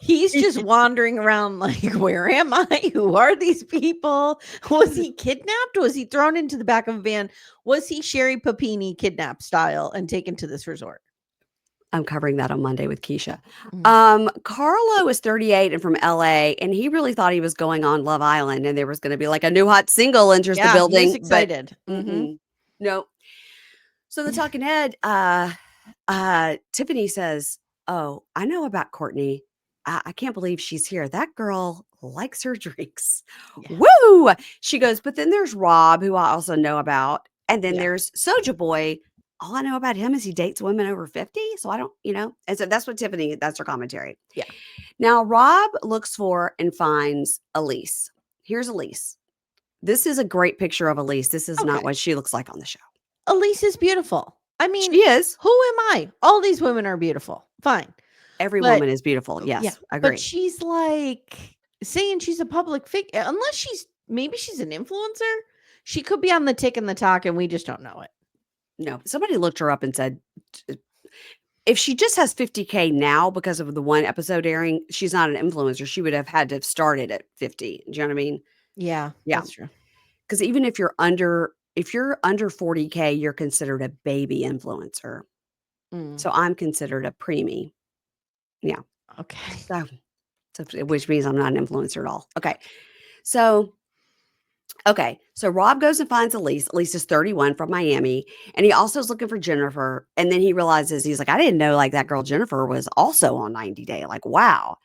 B: He's just wandering around like, where am I? Who are these people? Was he kidnapped? Was he thrown into the back of a van? Was he Sherry Papini kidnapped style and taken to this resort?
A: I'm covering that on Monday with Keisha. Carlo is 38 and from LA, and he really thought he was going on Love Island, and there was going to be like a new hot single enters the building.
B: He's excited.
A: No. So the talking head, Tiffany says, oh, I know about Cortney. I can't believe she's here. That girl likes her drinks. Yeah. Woo! She goes, but then there's Rob, who I also know about. And then there's Soja Boy. All I know about him is he dates women over 50. So I don't, and so that's what Tiffany, that's her commentary.
B: Yeah.
A: Now Rob looks for and finds Elise. Here's Elise. This is a great picture of Elise. This is not what she looks like on the show.
B: Elise is beautiful. I mean,
A: she is.
B: Who am I? All these women are beautiful. Fine.
A: Every woman is beautiful. Yes, I agree.
B: But she's like saying she's a public figure. Unless maybe she's an influencer. She could be on the tick and the talk, and we just don't know it.
A: No, somebody looked her up and said, if she just has 50K now because of the one episode airing, she's not an influencer. She would have had to have started at 50. Do you know what I mean?
B: Yeah, that's true.
A: Because even if you're under 40K, you're considered a baby influencer. So I'm considered a preemie. Yeah.
B: Okay.
A: So, which means I'm not an influencer at all. Okay. So Rob goes and finds Elise. Elise is 31 from Miami. And he also is looking for Jennifer. And then he realizes, he's like, I didn't know like that girl Jennifer was also on 90 Day. Like, wow.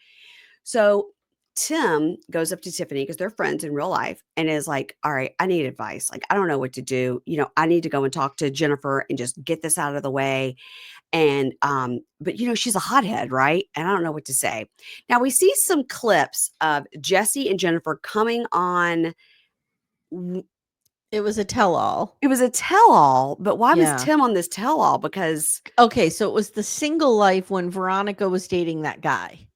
A: So Tim goes up to Tiffany because they're friends in real life and is like, all right, I need advice. Like, I don't know what to do. I need to go and talk to Jennifer and just get this out of the way. And, but she's a hothead, right? And I don't know what to say. Now we see some clips of Jesse and Jennifer coming on.
B: It was a tell-all.
A: It was a tell-all, but why was Tim on this tell-all? Because.
B: Okay. So it was the single life when Veronica was dating that guy.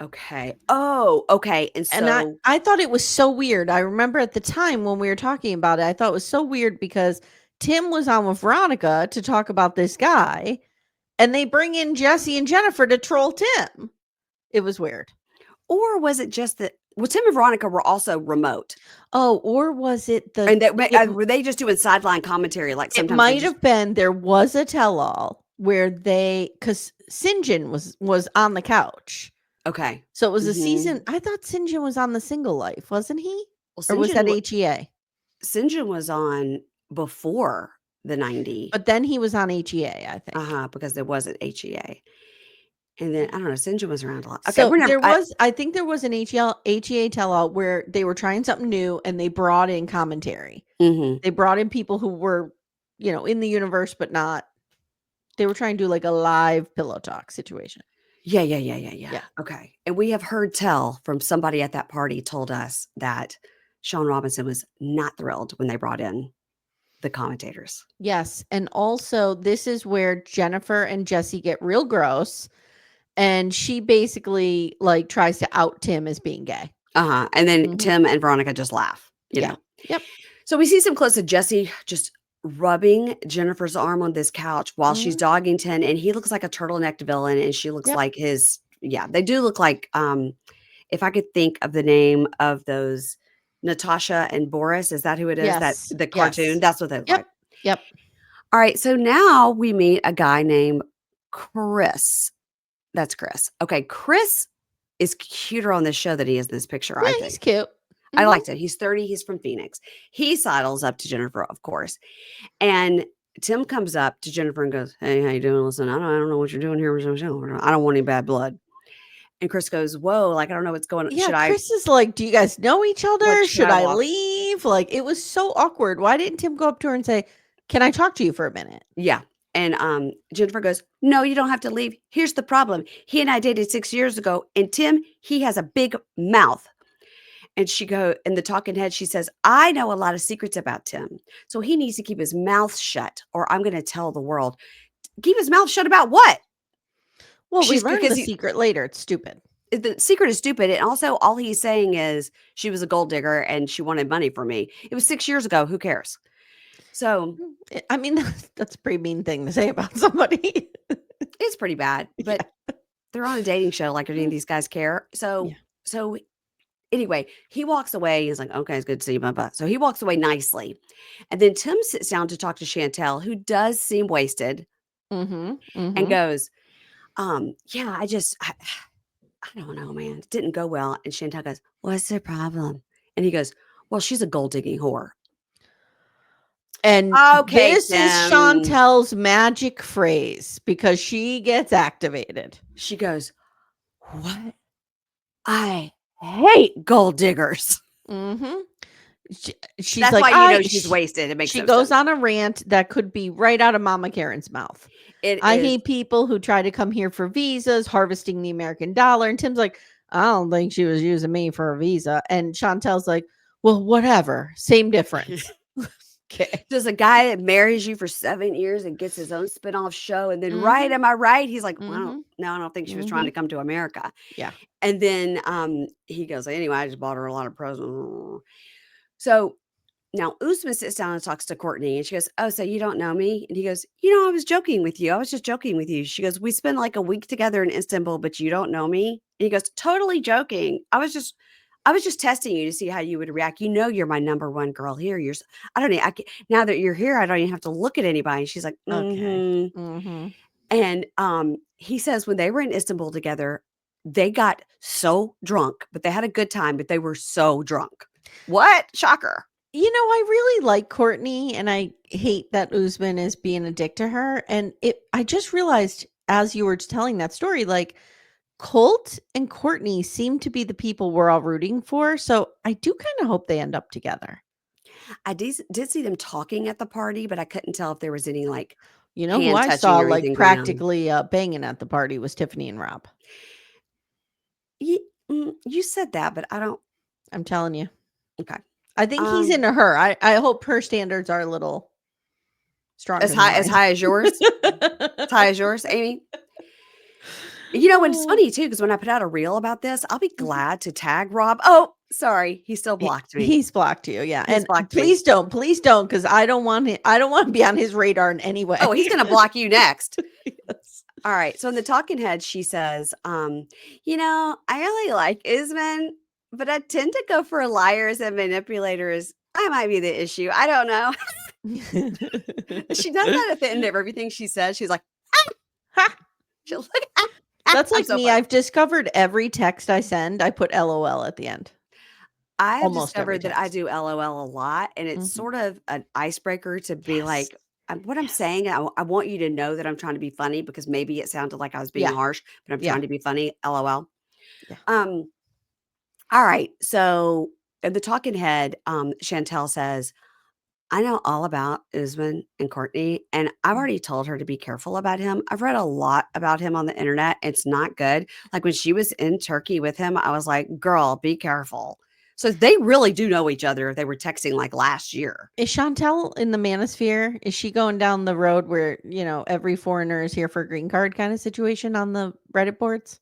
A: Okay. Oh, okay. And
B: I thought it was so weird. I remember at the time when we were talking about it, I thought it was so weird because Tim was on with Veronica to talk about this guy. And they bring in Jesse and Jennifer to troll Tim. It was weird.
A: Or was it just that? Well, Tim and Veronica were also remote.
B: Oh, or was it the?
A: And were they just doing sideline commentary? Like sometimes
B: it might have been. There was a tell-all where because St. John was on the couch.
A: Okay,
B: so it was a season. I thought St. John was on the Single Life, wasn't he?
A: Well,
B: or was that HEA?
A: s1e1 was on before the 90.
B: But then he was on HEA, I think.
A: Because there was an HEA. And then I don't know, s1e1 was around a lot. Okay,
B: So
A: we're never.
B: I think there was an HEA tell-all where they were trying something new and they brought in commentary. They brought in people who were, in the universe, but not. They were trying to do like a live pillow talk situation.
A: Yeah. Okay. And we have heard tell from somebody at that party told us that Sean Robinson was not thrilled when they brought in the commentators.
B: Yes. And also, this is where Jeniffer and Jesse get real gross. And she basically like tries to out Tim as being gay.
A: And then Tim and Veronica just laugh, you know.
B: Yep.
A: So we see some clips of Jesse just rubbing Jennifer's arm on this couch while she's dogging Tim, and he looks like a turtlenecked villain, and she looks like his. Yeah, they do look like. If I could think of the name of those, Natasha and Boris, is that who it is?
B: Yes.
A: That the cartoon. That's what they look like.
B: Yep.
A: All right, so now we meet a guy named Chris. That's Chris. Okay, Chris is cuter on this show than he is in this picture. I think
B: he's cute.
A: I liked it. He's 30. He's from Phoenix. He sidles up to Jennifer, of course. And Tim comes up to Jennifer and goes, "Hey, how you doing? Listen, I don't know what you're doing here. I don't want any bad blood." And Chris goes, "Whoa, like, I don't know what's going on.
B: Yeah, Chris is like, "Do you guys know each other? Should I leave?" Like, it was so awkward. Why didn't Tim go up to her and say, "Can I talk to you for a minute?"
A: Yeah. And Jennifer goes, "No, you don't have to leave. Here's the problem. He and I dated 6 years ago. And Tim, he has a big mouth." And in the talking head, she says, "I know a lot of secrets about Tim. So he needs to keep his mouth shut, or I'm going to tell the world." Keep his mouth shut about what?
B: Well, we learned the secret later. It's stupid.
A: The secret is stupid. And also, all he's saying is she was a gold digger and she wanted money from me. It was 6 years ago. Who cares? So,
B: I mean, that's a pretty mean thing to say about somebody.
A: It's pretty bad. But they're on a dating show. Like, do any of these guys care? So anyway, he walks away. He's like, "Okay, it's good to see you, Bubba." So he walks away nicely. And then Tim sits down to talk to Chantel, who does seem wasted, and goes, "Yeah, I don't know, man. It didn't go well." And Chantel goes, "What's the problem?" And he goes, "Well, she's a gold digging whore."
B: And this is Chantel's magic phrase because she gets activated.
A: She goes, "What? I hate gold diggers."
B: She's
A: That's
B: like,
A: why she's wasted. It makes
B: she goes on a rant that could be right out of Mama Karen's mouth. I hate people who try to come here for visas, harvesting the American dollar. And Tim's like, "I don't think she was using me for a visa." And Chantel's like, "Well, whatever. Same difference."
A: Okay. There's a guy that marries you for 7 years and gets his own spinoff show. And then, right, am I right? He's like, "Well, I don't think she was trying to come to America."
B: Yeah.
A: And then he goes, "Anyway, I just bought her a lot of presents." So now Usman sits down and talks to Cortney, and she goes, "Oh, so you don't know me?" And he goes, "I was joking with you. I was just joking with you." She goes, "We spent like a week together in Istanbul, but you don't know me." And he goes, "Totally joking. I was just testing you to see how you would react. You're my number one girl here. Now that you're here, I don't even have to look at anybody." And she's like,
B: "Okay."
A: And he says when they were in Istanbul together, they got so drunk, but they had a good time, but they were so drunk. What? Shocker.
B: I really like Cortney, and I hate that Usman is being a dick to her. And I just realized as you were telling that story, like, Colt and Cortney seem to be the people we're all rooting for. So I do kind of hope they end up together.
A: I did see them talking at the party, but I couldn't tell if there was any like
B: who I saw like practically banging at the party was Tiffany and Rob.
A: You said that, but I don't.
B: I'm telling you.
A: Okay.
B: I think he's into her. I hope her standards are a little stronger.
A: As high as yours? As high as yours, Amy? It's funny too, because when I put out a reel about this, I'll be glad to tag Rob. Oh, sorry. He still blocked me.
B: He's blocked you. Yeah. And please don't, because I don't want to be on his radar in any way.
A: Oh, he's going to block you next. Yes. All right. So in the talking head, she says, I really like Usman, but I tend to go for liars and manipulators. I might be the issue. I don't know. She does that at the end of everything she says. She's like, "Ha." She'll look at.
B: That's like me. I've discovered every text I send, I put LOL at the end.
A: I have
B: almost every
A: discovered that I
B: text.
A: do LOL a lot, and it's
B: Mhm.
A: sort of an icebreaker to be
B: Yes.
A: like, what I'm
B: Yes.
A: saying, I want you to know that I'm trying to be funny because maybe it sounded like I was being
B: Yeah.
A: harsh, but I'm
B: Yeah.
A: trying to be funny. LOL.
B: Yeah.
A: Um, all right. So in the talking head, Chantel says, I know all about Usman and Courtney, and I've
B: Mm.
A: already told her to be careful about him. I've read a lot about him on the internet. It's not good. Like when she was in Turkey with him, I was like, girl, be careful. So they really do know each other if they were texting like last year.
B: Is Chantel in the manosphere? Is she going down the road where, every foreigner is here for a green card kind of situation on the Reddit boards?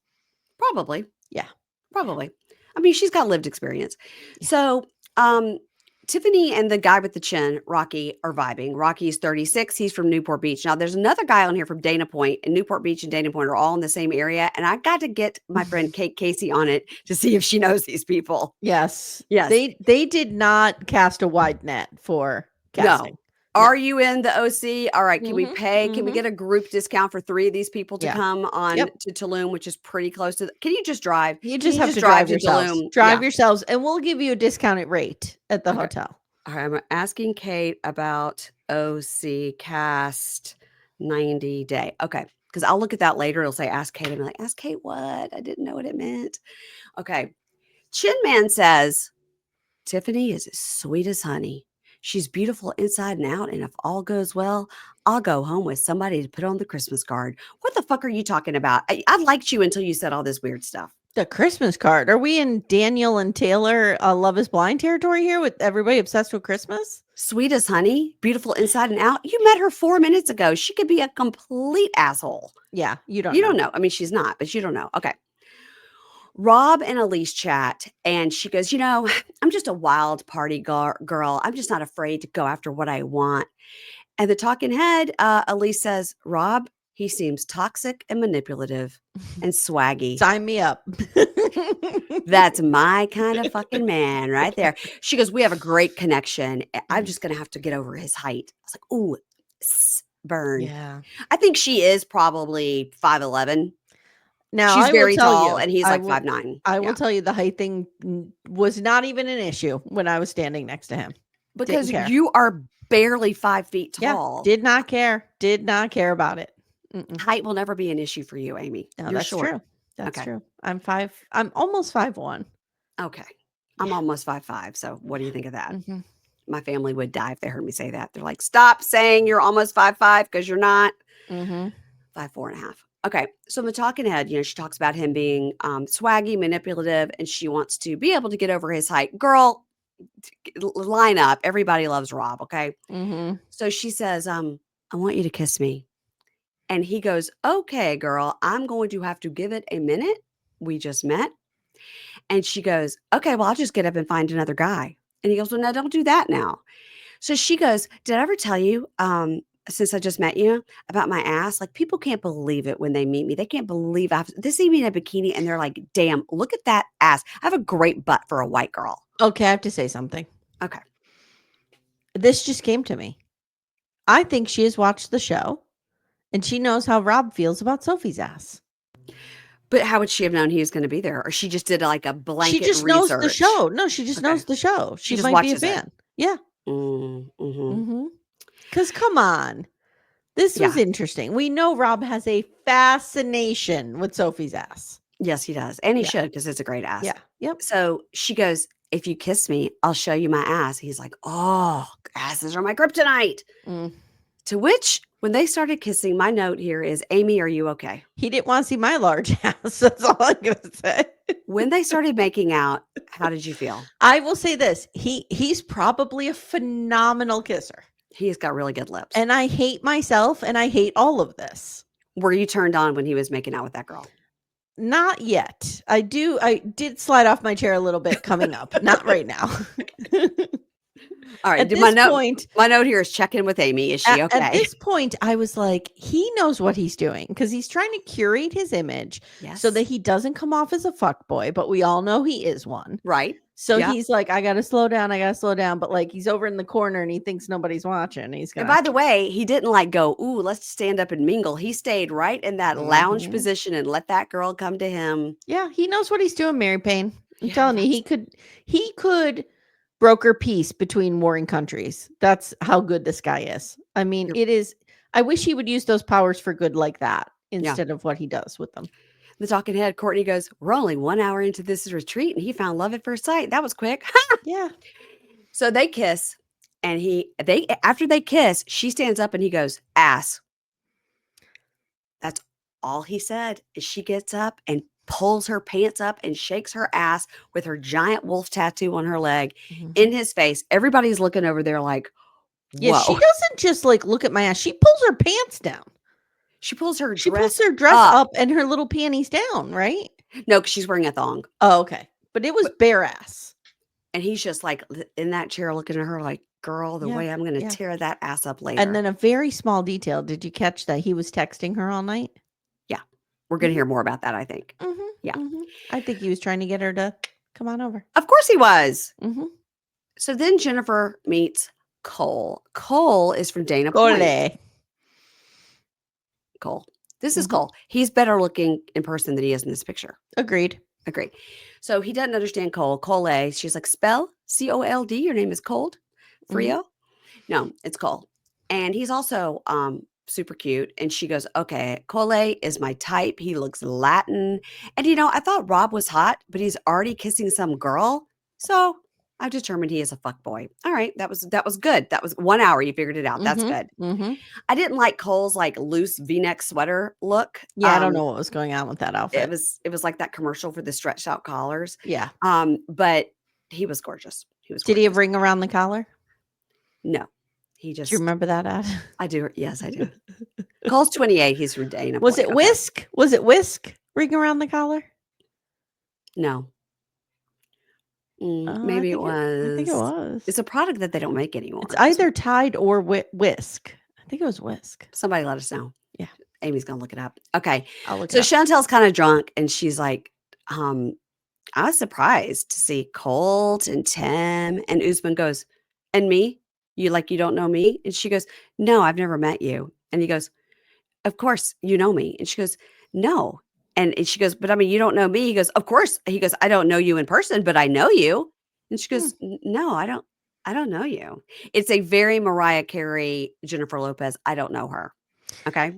A: Probably.
B: Yeah.
A: Probably. I mean, she's got lived experience.
B: Yeah.
A: So, Tiffany and the guy with the chin, Rocky, are vibing. Rocky's 36. He's from Newport Beach. Now, there's another guy on here from Dana Point, and Newport Beach and Dana Point are all in the same area. And I got to get my friend Kate Casey on it to see if she knows these people.
B: Yes.
A: Yes.
B: They did not cast a wide net for casting.
A: No. Are you in the OC? All right. Can we
B: Mhm,
A: pay? Can we
B: mhm.
A: get a group discount for 3 of these people to
B: Yeah.
A: come on
B: Yep.
A: to Tulum, which is pretty close to can you just drive?
B: You
A: Can
B: just
A: you
B: have
A: just
B: to
A: drive
B: drive
A: to
B: yourselves.
A: Tulum?
B: Drive
A: Yeah.
B: yourselves, and we'll give you a discounted rate at the
A: Okay.
B: hotel.
A: All right, I'm asking Kate about OC cast 90 day. Okay. Because I'll look at that later. It'll say ask Kate. I'm like, ask Kate what? I didn't know what it meant. Okay. Chin Man says, Tiffany is as sweet as honey. She's beautiful inside and out. And if all goes well, I'll go home with somebody to put on the Christmas card. What the fuck are you talking about? I liked you until you said all this weird stuff.
B: The Christmas card. Are we in Daniel and Taylor Love is Blind territory here with everybody obsessed with Christmas?
A: Sweet as honey, beautiful inside and out. You met her 4 minutes ago. She could be a complete asshole.
B: Yeah, you don't
A: You
B: know.
A: don't know. I mean, she's not, but you don't know. Okay. Rob and Elise chat, and she goes, I'm just a wild party girl. I'm just not afraid to go after what I want. And the talking head, Elise says, Rob, he seems toxic and manipulative and swaggy.
B: Sign me up.
A: That's my kind of fucking man right there. She goes, we have a great connection. I'm just going to have to get over his height. I was like, ooh, burn.
B: Yeah.
A: I think she is probably 5'11".
B: Now
A: She's
B: I will
A: very
B: tell
A: tall,
B: you,
A: and he's like 5'9".
B: I
A: Yeah.
B: will tell you the height thing was not even an issue when I was standing next to him.
A: Because
B: Didn't care.
A: you are barely 5 feet
B: Yeah,
A: tall.
B: did not care. Did not care about it.
A: Height will never be an issue for you, Amy.
B: No,
A: You're
B: that's
A: short.
B: true. That's
A: Okay.
B: true. I'm almost 5'1".
A: Okay. I'm almost 5'5". So what do you think of that?
B: Mhm.
A: My family would die if they heard me say that. They're like, stop saying you're almost 5'5" because you're not.
B: Mhm.
A: 5'4.5". Okay. So the talking head, she talks about him being swaggy, manipulative, and she wants to be able to get over his height. Girl, line up. Everybody loves Rob. Okay.
B: Mhm.
A: So she says, I want you to kiss me. And he goes, okay, girl, I'm going to have to give it a minute. We just met. And she goes, okay, well, I'll just get up and find another guy. And he goes, well, no, don't do that now. So she goes, did I ever tell you, since I just met you, about my ass? Like, people can't believe it when they meet me. They can't believe they see me in a bikini and they're like, damn, look at that ass. I have a great butt for a white girl.
B: Okay, I have to say something.
A: Okay.
B: This just came to me. I think she has watched the show and she knows how Rob feels about Sophie's ass.
A: But how would she have known he was going to be there? Or she just did like a blanket
B: She just
A: research?
B: knows the show. No, she just knows the show. She
A: just
B: might be a
A: watches it.
B: fan. Yeah.
A: Mm-hmm.
B: Because come on. This was interesting. We know Rob has a fascination with Sophie's ass.
A: Yes, he does. And he should, because it's a great ass.
B: Yeah. Yep.
A: So she goes, if you kiss me, I'll show you my ass. He's like, oh, asses are my kryptonite. To which, when they started kissing, my note here is, Amy, are you okay?
B: He didn't want to see my large ass. That's all I'm going to say.
A: When they started making out, how did you feel?
B: I will say this. He's probably a phenomenal kisser.
A: He's got really good lips.
B: And I hate myself and I hate all of this.
A: Were you turned on when he was making out with that girl?
B: Not yet. I did slide off my chair a little bit coming up. Not right now.
A: All right.
B: At this point,
A: my note here is check in with Amy. Is she okay?
B: At this point, I was like, he knows what he's doing because he's trying to curate his image so that he doesn't come off as a fuckboy, but we all know he is one.
A: Right.
B: So he's like, I got to slow down. But like, he's over in the corner and he thinks nobody's watching. And
A: by the way, he didn't like go, ooh, let's stand up and mingle. He stayed right in that lounge position and let that girl come to him.
B: Yeah. He knows what he's doing, Mary Payne. I'm telling you, he could broker peace between warring countries. That's how good this guy is. I mean, it is. I wish he would use those powers for good like that instead of what he does with them.
A: The talking head, Cortney goes, we're only 1 hour into this retreat and he found love at first sight. That was quick.
B: Yeah.
A: So they kiss, and after they kiss, she stands up and he goes, ass. That's all he said. She gets up and pulls her pants up and shakes her ass with her giant wolf tattoo on her leg in his face. Everybody's looking over there like, whoa.
B: Yeah, she doesn't just like look at my ass. She pulls her pants down.
A: She pulls her
B: dress up and her little panties down, right?
A: No, because she's wearing a thong.
B: Oh, okay. But it was bare ass.
A: And he's just like in that chair looking at her like, girl, the way I'm going to tear that ass up later.
B: And then a very small detail. Did you catch that he was texting her all night?
A: Yeah. We're going to hear more about that, I think. Yeah.
B: I think he was trying to get her to come on over.
A: Of course he was. So then Jeniffer meets Cole. Cole is from Dana Point. Cole. This is Cole. He's better looking in person than he is in this picture.
B: Agreed.
A: So he doesn't understand Cole. Cole. She's like, spell Cold. Your name is Cold? Frio? No, it's Cole. And he's also super cute. And she goes, okay, Cole is my type. He looks Latin. And I thought Rob was hot, but he's already kissing some girl. So I've determined he is a fuckboy. All right. That was good. That was 1 hour. You figured it out. That's good. I didn't like Cole's like loose V-neck sweater look.
B: Yeah, I don't know what was going on with that outfit.
A: It was like that commercial for the stretched out collars.
B: Yeah.
A: But he was gorgeous.
B: Did he have ring around the collar?
A: No. He just.
B: Do you remember that ad?
A: I do. Yes, I do. Cole's 28. He's from Dana.
B: Was it Whisk? Was it Whisk ring around the collar?
A: No. Maybe it was.
B: I think it was.
A: It's a product that they don't make anymore.
B: It's either Tide or Whisk. I think it was Whisk.
A: Somebody let us know.
B: Yeah.
A: Amy's going to look it up. Okay.
B: I'll look it up.
A: So Chantel's kind of drunk and she's like, I was surprised to see Colt and Tim, and Usman goes, and me? You don't know me? And she goes, no, I've never met you. And he goes, of course you know me. And she goes, no. And she goes, but I mean, you don't know me. He goes, of course. He goes, I don't know you in person, but I know you. And she goes, no, I don't know you. It's a very Mariah Carey, Jennifer Lopez. I don't know her. Okay.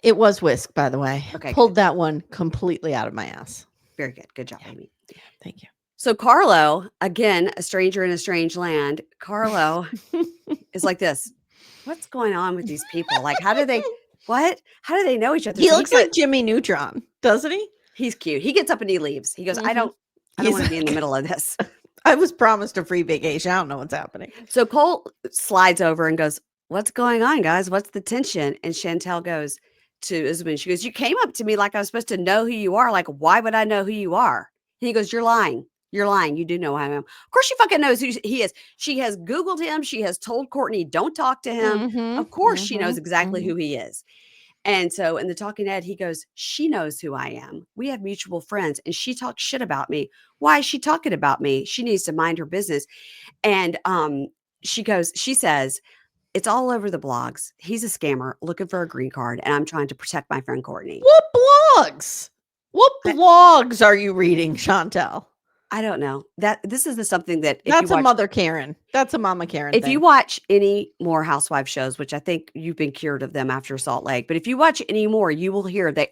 B: It was Whisk, by the way.
A: Okay.
B: Pulled that one completely out of my ass.
A: Very good. Good job, Amy.
B: Yeah, thank you.
A: So Carlo, again, a stranger in a strange land. Carlo is like this. What's going on with these people? Like, how do they know each other?
B: He looks like Jimmy Neutron, doesn't he?
A: He's cute. He gets up and he leaves. He goes, I don't want to be in the middle of this.
B: I was promised a free vacation. I don't know what's happening.
A: So Colt slides over and goes, what's going on, guys? What's the tension? And Chantel goes to Usman. She goes, you came up to me like I was supposed to know who you are. Like, why would I know who you are? And he goes, you're lying. You're lying. You do know who I am. Of course, she fucking knows who he is. She has Googled him. She has told Cortney, don't talk to him. Of course, she knows exactly who he is. And so in the talking head, he goes, she knows who I am. We have mutual friends and she talks shit about me. Why is she talking about me? She needs to mind her business. And she says, it's all over the blogs. He's a scammer looking for a green card. And I'm trying to protect my friend Cortney.
B: What blogs? What blogs are you reading, Chantel?
A: I don't know. This is something that
B: that's a mother Karen. That's a mama Karen.
A: If you watch any more housewife shows, which I think you've been cured of them after Salt Lake, but if you watch any more, you will hear the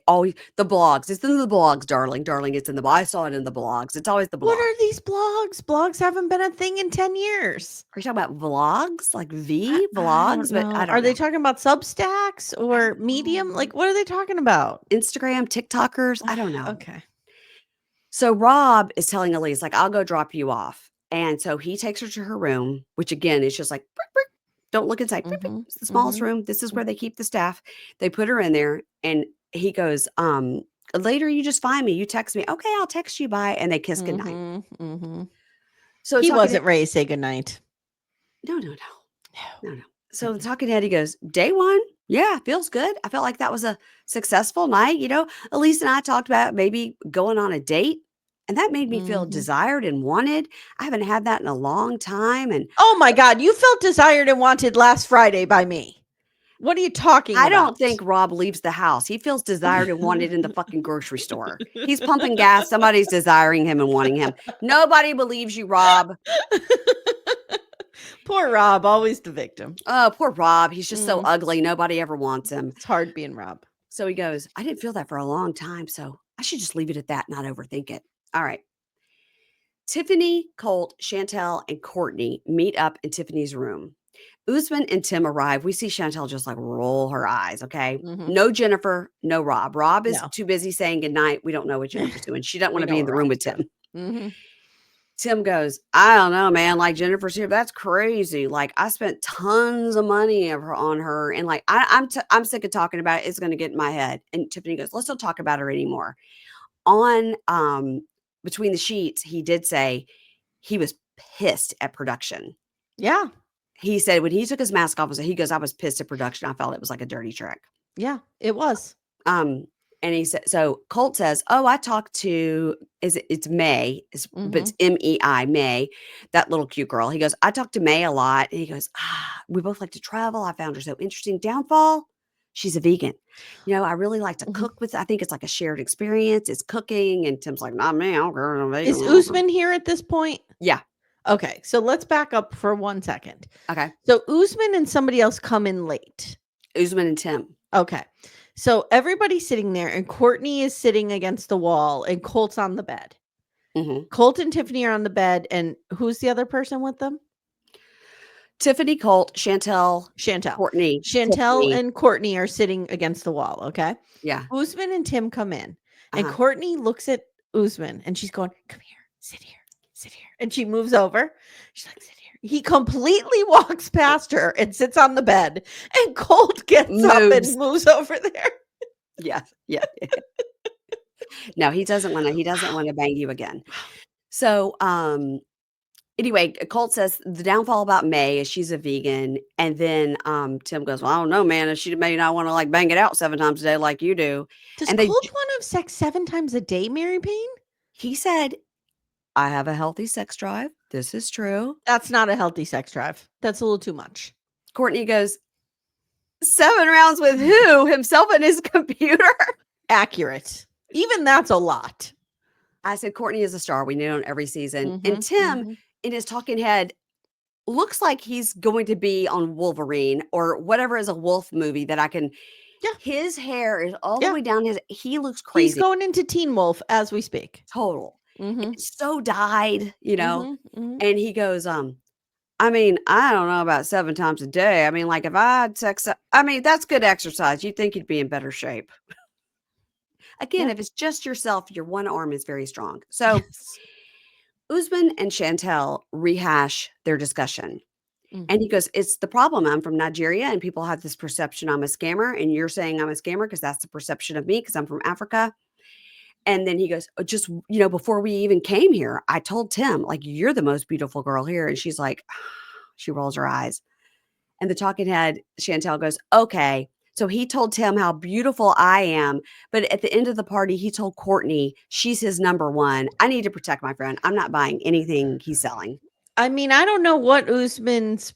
A: blogs. It's in the blogs, darling. It's in the. I saw it in the blogs. It's always the blogs.
B: What are these blogs? Blogs haven't been a thing in 10 years.
A: Are you talking about vlogs, like vlogs? But I don't know.
B: Are they talking about Substacks or Medium? Like, what are they talking about?
A: Instagram, TikTokers? I don't know.
B: Okay.
A: So Rob is telling Elise, like, I'll go drop you off. And so he takes her to her room, which again is just like, brick, brick. Don't look inside. Brick, brick. It's the smallest room. This is where they keep the staff. They put her in there and he goes, later you just find me. You text me. Okay, I'll text you. Bye. And they kiss goodnight. So
B: he wasn't ready to say goodnight.
A: No. So the talking head, he goes, day one. Yeah, feels good. I felt like that was a successful night. Elise and I talked about maybe going on a date. And that made me feel desired and wanted. I haven't had that in a long time. And
B: oh my God, you felt desired and wanted last Friday by me. What are you talking
A: I
B: about?
A: don't think Rob leaves the house. He feels desired and wanted in the fucking grocery store. He's pumping gas. Somebody's desiring him and wanting him. Nobody believes you, Rob.
B: Poor Rob, always the victim.
A: Oh, poor Rob. He's just so ugly. Nobody ever wants him.
B: It's hard being Rob.
A: So he goes, I didn't feel that for a long time, so I should just leave it at that, not overthink it. All right. Tiffany, Colt, Chantel, and Cortney meet up in Tiffany's room. Usman and Tim arrive. We see Chantel just like roll her eyes. Okay. No Jeniffer, no Rob. Rob is too busy saying goodnight. We don't know what Jennifer's doing. She doesn't want to be in the room with Tim. Tim goes, I don't know, man. Like Jennifer's here. That's crazy. Like I spent tons of money on her. And like, I'm sick of talking about it. It's going to get in my head. And Tiffany goes, let's don't talk about her anymore. On, Between the sheets, he did say he was pissed at production.
B: Yeah.
A: He said when he took his mask off, he goes, I was pissed at production. I felt it was like a dirty trick.
B: Yeah, it was.
A: And he said, so Colt says, oh, I talked to, it's May, but it's MEI, May, that little cute girl. He goes, I talked to May a lot. And he goes, we both like to travel. I found her so interesting. Downfall, she's a vegan. You know, I really like to cook with, I think it's like a shared experience. It's cooking. And Tim's like, not me. I don't care. I'm vegan.
B: Is Usman here at this point?
A: Yeah.
B: Okay. So let's back up for 1 second.
A: Okay.
B: So Usman and somebody else come in late.
A: Usman and Tim.
B: Okay. So everybody's sitting there and Cortney is sitting against the wall and Colt's on the bed. Colt and Tiffany are on the bed. And who's the other person with them?
A: Tiffany, Colt, Chantel, Cortney.
B: Chantel
A: Tiffany.
B: and Cortney are sitting against the wall. Okay.
A: Yeah.
B: Usman and Tim come in and Cortney looks at Usman and she's going, come here, sit here, sit here. And she moves over. She's like, sit here. He completely walks past her and sits on the bed and Colt gets up and moves over there.
A: Yeah. Yeah. No, he doesn't want to bang you again. So, anyway, Colt says the downfall about May is she's a vegan. And then Tim goes, well, I don't know, man. She may not want to like bang it out 7 times a day like you do.
B: Does Colt want to have sex 7 times a day, Mary Payne?
A: He said, I have a healthy sex drive. This is true.
B: That's not a healthy sex drive. That's a little too much.
A: Cortney goes, 7 rounds with who? Himself and his computer?
B: Accurate. Even that's a lot.
A: I said, Cortney is a star. We knew on every season. And Tim, in his talking head, looks like he's going to be on Wolverine or whatever is a wolf movie that I can. Yeah. His hair is all the way down he looks crazy.
B: He's going into Teen Wolf as we speak.
A: Total. It's so dyed, you know. And he goes, I mean, I don't know about 7 times a day. I mean, like if I had sex, I mean, that's good exercise. You'd think you'd be in better shape. Again, if it's just yourself, your one arm is very strong. So Usman and Chantel rehash their discussion. And he goes, it's the problem. I'm from Nigeria and people have this perception I'm a scammer. And you're saying I'm a scammer because that's the perception of me because I'm from Africa. And then he goes, just, you know, before we even came here, I told Tim, like, you're the most beautiful girl here. And she's like, she rolls her eyes. And the talking head, Chantel goes, okay. So he told Tim how beautiful I am. But at the end of the party, he told Cortney, she's his number one. I need to protect my friend. I'm not buying anything he's selling.
B: I mean, I don't know what Usman's.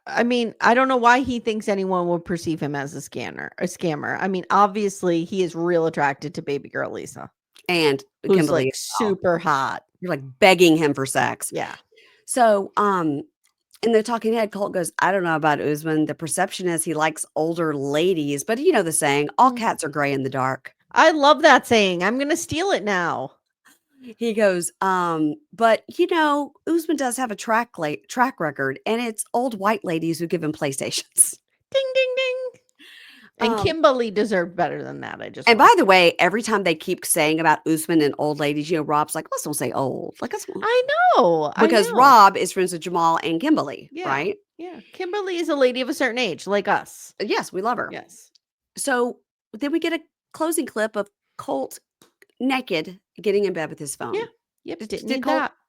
B: I mean, I don't know why he thinks anyone would perceive him as a scammer. I mean, obviously, he is real attracted to baby girl Lisa.
A: And
B: who's
A: Kimberly
B: like super hot.
A: You're like begging him for sex.
B: Yeah.
A: So, in the talking head, Colt goes, I don't know about Usman. The perception is he likes older ladies. But you know the saying, all cats are gray in the dark.
B: I love that saying. I'm going to steal it now.
A: He goes, but you know, Usman does have a track record, and it's old white ladies who give him PlayStations.
B: Ding, ding, ding. And Kimberly deserved better than that.
A: By the way, every time they keep saying about Usman and old ladies, you know, Rob's like, let's don't say old. Like,
B: I know.
A: Because Rob is friends with Jamal and Kimberly, right?
B: Yeah. Kimberly is a lady of a certain age, like us.
A: Yes, we love her.
B: Yes.
A: So then we get a closing clip of Colt naked getting in bed with his phone.
B: Yeah. Yep.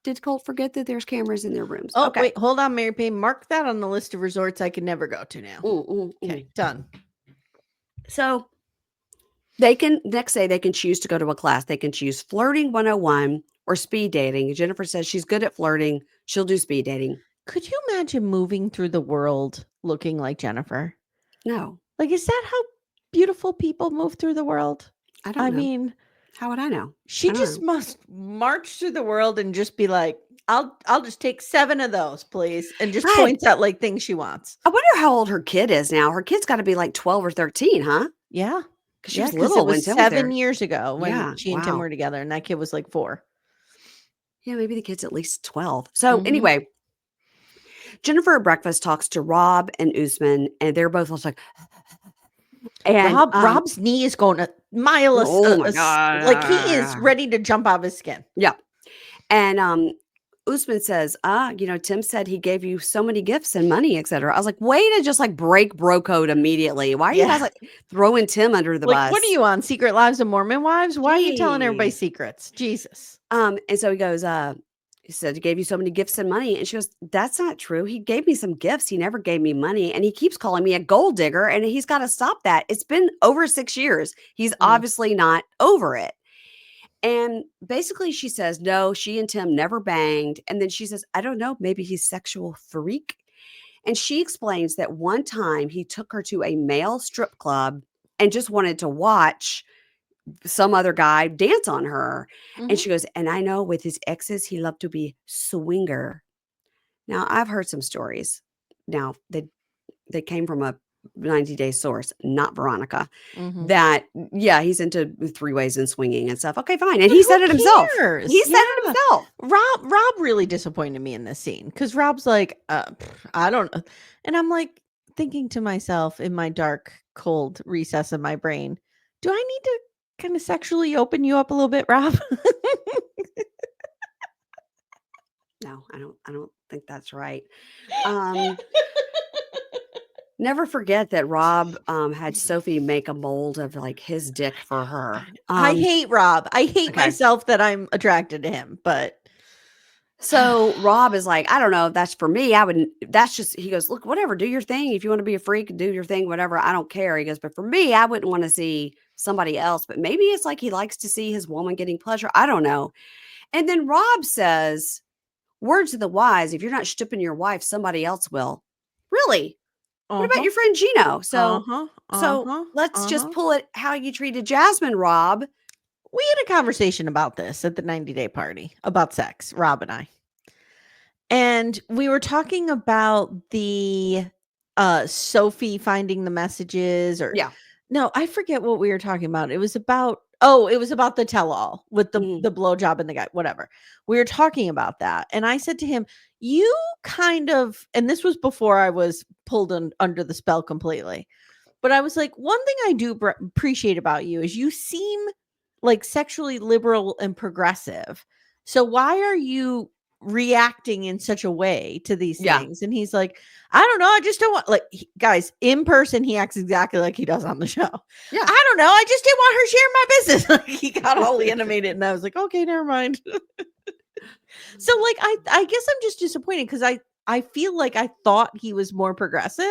A: Did Colt forget that there's cameras in their rooms?
B: Oh, okay. Wait, hold on, Mary Payne. Mark that on the list of resorts I can never go to now. Okay, done.
A: So next day they can choose to go to a class. They can choose flirting 101 or speed dating. Jeniffer says she's good at flirting. She'll do speed dating.
B: Could you imagine moving through the world looking like Jeniffer?
A: No.
B: Like, is that how beautiful people move through the world?
A: I don't know.
B: mean,
A: how would I know?
B: she
A: I don't
B: just
A: know.
B: must march through the world and just be like, I'll just take 7 of those, please, and just
A: Right.
B: points out like things she wants.
A: I wonder how old her kid is now. Her kid's got to be like 12 or 13, huh?
B: Yeah.
A: Because she
B: Yeah,
A: was
B: because it
A: little when
B: was
A: Tim was there.
B: 7 years ago when
A: Yeah.
B: she and Tim
A: Wow.
B: were together, and that kid was like 4.
A: Yeah, maybe the kid's at least 12. So
B: Mhm.
A: anyway, Jeniffer at breakfast talks to Rob and Usman, and they're both like, and
B: Rob's knee is going a mile
A: oh my
B: like, he is
A: God.
B: ready to jump out of his skin.
A: Yeah. And Usman says, Tim said he gave you so many gifts and money, etc. I was like, way to just like break bro code immediately. Why are you guys
B: Yeah.
A: like throwing Tim under the
B: Like,
A: bus?
B: what are you on, Secret Lives of Mormon Wives? Why are you telling everybody
A: Jeez.
B: secrets? Jesus.
A: And so he goes, he said he gave you so many gifts and money. And she goes, that's not true. He gave me some gifts. He never gave me money. And he keeps calling me a gold digger. And he's got to stop that. It's been over 6 years. He's obviously not over it. And basically she says, no, she and Tim never banged. And then she says, I don't know, maybe he's sexual freak. And she explains that one time he took her to a male strip club and just wanted to watch some other guy dance on her. And she goes, and I know with his exes, he loved to be swinger. Now, I've heard some stories. Now, they came from a 90-day source, not Veronica, that, yeah, he's into 3-ways and swinging and stuff. Okay, fine. And he said it himself. He said it himself.
B: Rob really disappointed me in this scene because Rob's like, I don't know. And I'm like thinking to myself in my dark, cold recess of my brain, do I need to kind of sexually open you up a little bit, Rob?
A: No, I don't think that's right. Never forget that Rob had Sophie make a mold of like his dick for her.
B: I hate Rob. I hate
A: okay.
B: myself that I'm attracted to him, but
A: so Rob is like, I don't know, that's for me. I wouldn't, that's just, he goes, look, whatever, do your thing. If you want to be a freak, do your thing, whatever. I don't care. He goes, but for me, I wouldn't want to see somebody else. But maybe it's like he likes to see his woman getting pleasure. I don't know. And then Rob says, words of the wise, if you're not stripping your wife, somebody else will. Really? What about your friend Gino? So let's just pull it how you treated Jasmine, Rob.
B: We had a conversation about this at the 90-day party about sex, Rob and I. And we were talking about the Sophie finding the messages or no, I forget what we were talking about. It was about the tell-all with the blowjob and the guy, whatever. We were talking about that. And I said to him, you kind of, and this was before I was pulled under the spell completely. But I was like, one thing I do appreciate about you is you seem like sexually liberal and progressive. So why are you reacting in such a way to these things? And he's like, I don't know. I just don't want, like, guys, in person, he acts exactly like he does on the show.
A: Yeah.
B: I don't know. I just didn't want her sharing my business. Like, he got all animated and I was like, okay, never mind. So like, I guess I'm just disappointed because I feel like I thought he was more progressive.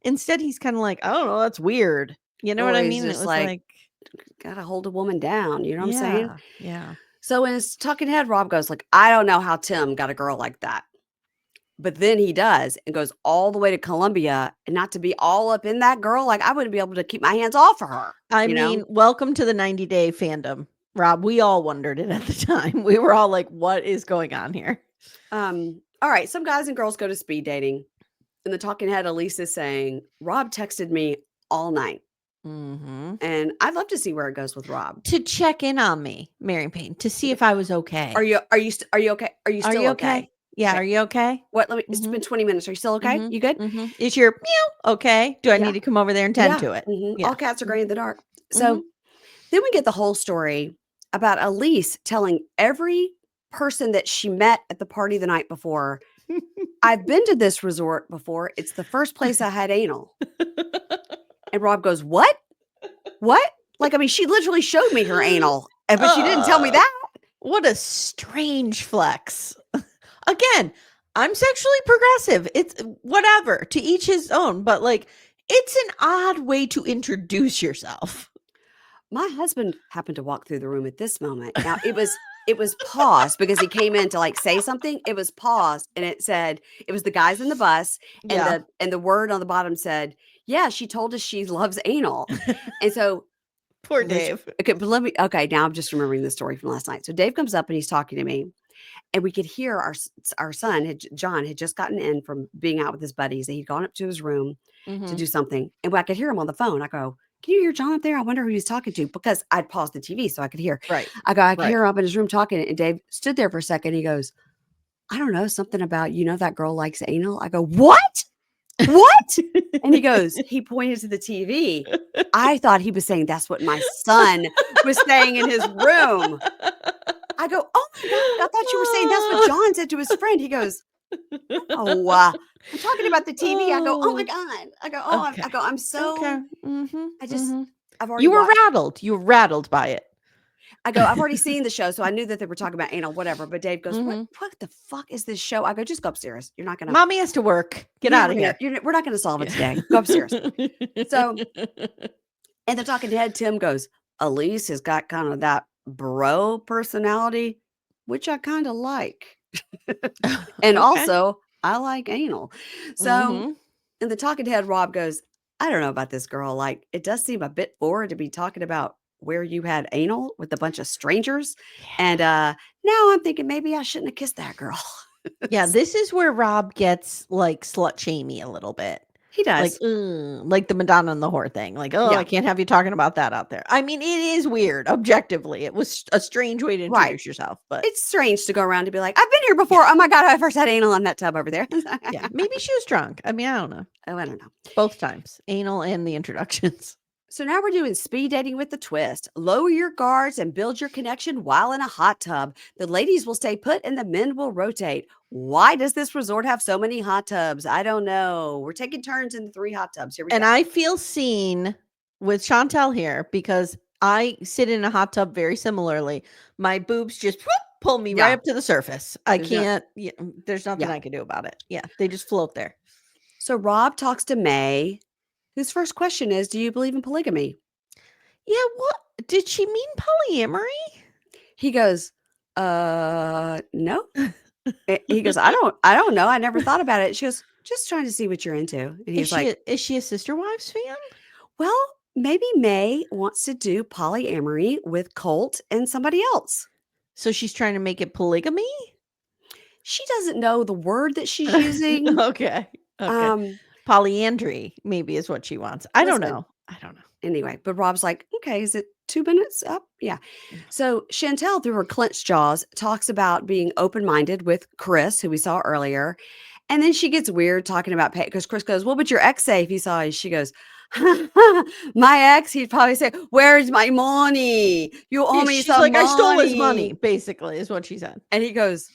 B: Instead, he's kind of like, I don't know, that's weird. You know what I mean? It was like
A: gotta hold a woman down. You know what I'm saying?
B: Yeah.
A: So in his talking head, Rob goes like, I don't know how Tim got a girl like that. But then he does and goes all the way to Columbia, and not to be all up in that girl. Like, I wouldn't be able to keep my hands off of her.
B: I mean, welcome to the 90-day fandom, Rob. We all wondered it at the time. We were all like, what is going on here?
A: All right. Some guys and girls go to speed dating. In the talking head, Elise is saying, Rob texted me all night. And I'd love to see where it goes with Rob.
B: To check in on me, Mary Payne, to see if I was okay.
A: Are you okay? Are you still okay?
B: Yeah. Are you okay?
A: What? It's been 20 minutes. Are you still okay? You good?
B: Is your meow okay? Do I need to come over there and tend to it?
A: All cats are gray in the dark. So then we get the whole story about Elise telling every person that she met at the party the night before, I've been to this resort before. It's the first place I had anal. And Rob goes, what? What? Like, I mean, she literally showed me her anal, but she didn't tell me that.
B: What a strange flex. Again, I'm sexually progressive. It's whatever, to each his own, but like, it's an odd way to introduce yourself.
A: My husband happened to walk through the room at this moment. Now it was paused because he came in to like say something. It was paused and it said, it was the guys in the bus and the word on the bottom said, Yeah, she told us she loves anal. And so
B: Poor Dave.
A: okay, but okay, now I'm just remembering the story from last night. So Dave comes up and he's talking to me, and we could hear our son John had just gotten in from being out with his buddies, and he'd gone up to his room to do something, and I could hear him on the phone. I go, "Can you hear John up there? I wonder who he's talking to," because I'd paused the TV so I could hear.
B: Right.
A: I go, "I can hear him up in his room talking," and Dave stood there for a second. He goes, "I don't know, something about, that girl likes anal." I go, "What? What?" And he pointed to the TV. I thought he was saying that's what my son was saying in his room. I go, "Oh my God, I thought you were saying that's what John said to his friend." He goes, "Oh, I'm talking about the TV." I go, "Oh my God." I go, "Oh,"
B: Okay.
A: I'm so,
B: Okay.
A: I just, I've already
B: You were
A: watched.
B: rattled. You were rattled by it.
A: I go, "I've already seen the show, so I knew that they were talking about anal, whatever." But Dave goes, "What the fuck is this show?" I go, "Just go upstairs. You're not gonna.
B: Mommy has to work. Get out of here.
A: We're not gonna solve it today. Go upstairs." So, and the talking head, Tim goes, "Elise has got kind of that bro personality, which I kind of like." And
B: Okay.
A: also, I like anal. So,
B: Mhm.
A: in the talking head, Rob goes, "I don't know about this girl. Like, it does seem a bit forward to be talking about where you had anal with a bunch of strangers." And now I'm thinking maybe I shouldn't have kissed that girl.
B: Yeah, this is where Rob gets like slut shamey a little bit.
A: He
B: Like,
A: does.
B: like the Madonna and the whore thing. Like, oh, I
A: Yeah.
B: can't have you talking about that out there. I mean, it is weird. Objectively, it was a strange way to
A: Right.
B: introduce yourself, but
A: It's strange to go around to be like, "I've been here before. Oh my God, I first had anal in that tub over there."
B: yeah, maybe she was drunk. I mean, I don't know.
A: Oh, I don't know.
B: Both times, anal and the introductions.
A: So now we're doing speed dating with the twist. Lower your guards and build your connection while in a hot tub. The ladies will stay put and the men will rotate. Why does this resort have so many hot tubs? I don't know. We're taking turns in the 3 hot tubs. Here we
B: And
A: go.
B: I feel seen with Chantel here because I sit in a hot tub very similarly. My boobs just whoop, pull me right
A: Yeah.
B: up to the surface. I
A: There's no-
B: can't, there's nothing
A: Yeah.
B: I can do about it. Yeah, they just float there.
A: So Rob talks to May, whose first question is, "Do you believe in polygamy?"
B: Yeah, what did she mean polyamory?
A: He goes, no." He goes, I don't know. I never thought about it." She goes, "Just trying to see what you're into." And
B: Is
A: he's like,
B: she a Sister Wives fan?
A: "Well, maybe May wants to do polyamory with Colt and somebody else."
B: So she's trying to make it polygamy?
A: She doesn't know the word that she's using.
B: Okay. Okay.
A: Um,
B: Polyandry maybe is what she wants. I don't
A: listen,
B: know. I don't know.
A: anyway, but Rob's like, "Okay, is it 2 minutes up?" Yeah. So Chantel, through her clenched jaws, talks about being open-minded with Chris, who we saw earlier. And then she gets weird talking about pay because Chris goes, "What would your ex say if he saw you?" She goes, "My ex, he'd probably say, 'Where's my money? You owe
B: Yeah,
A: me
B: she's
A: some
B: like, I stole his money,
A: money.'"
B: basically, is what she said.
A: And he goes,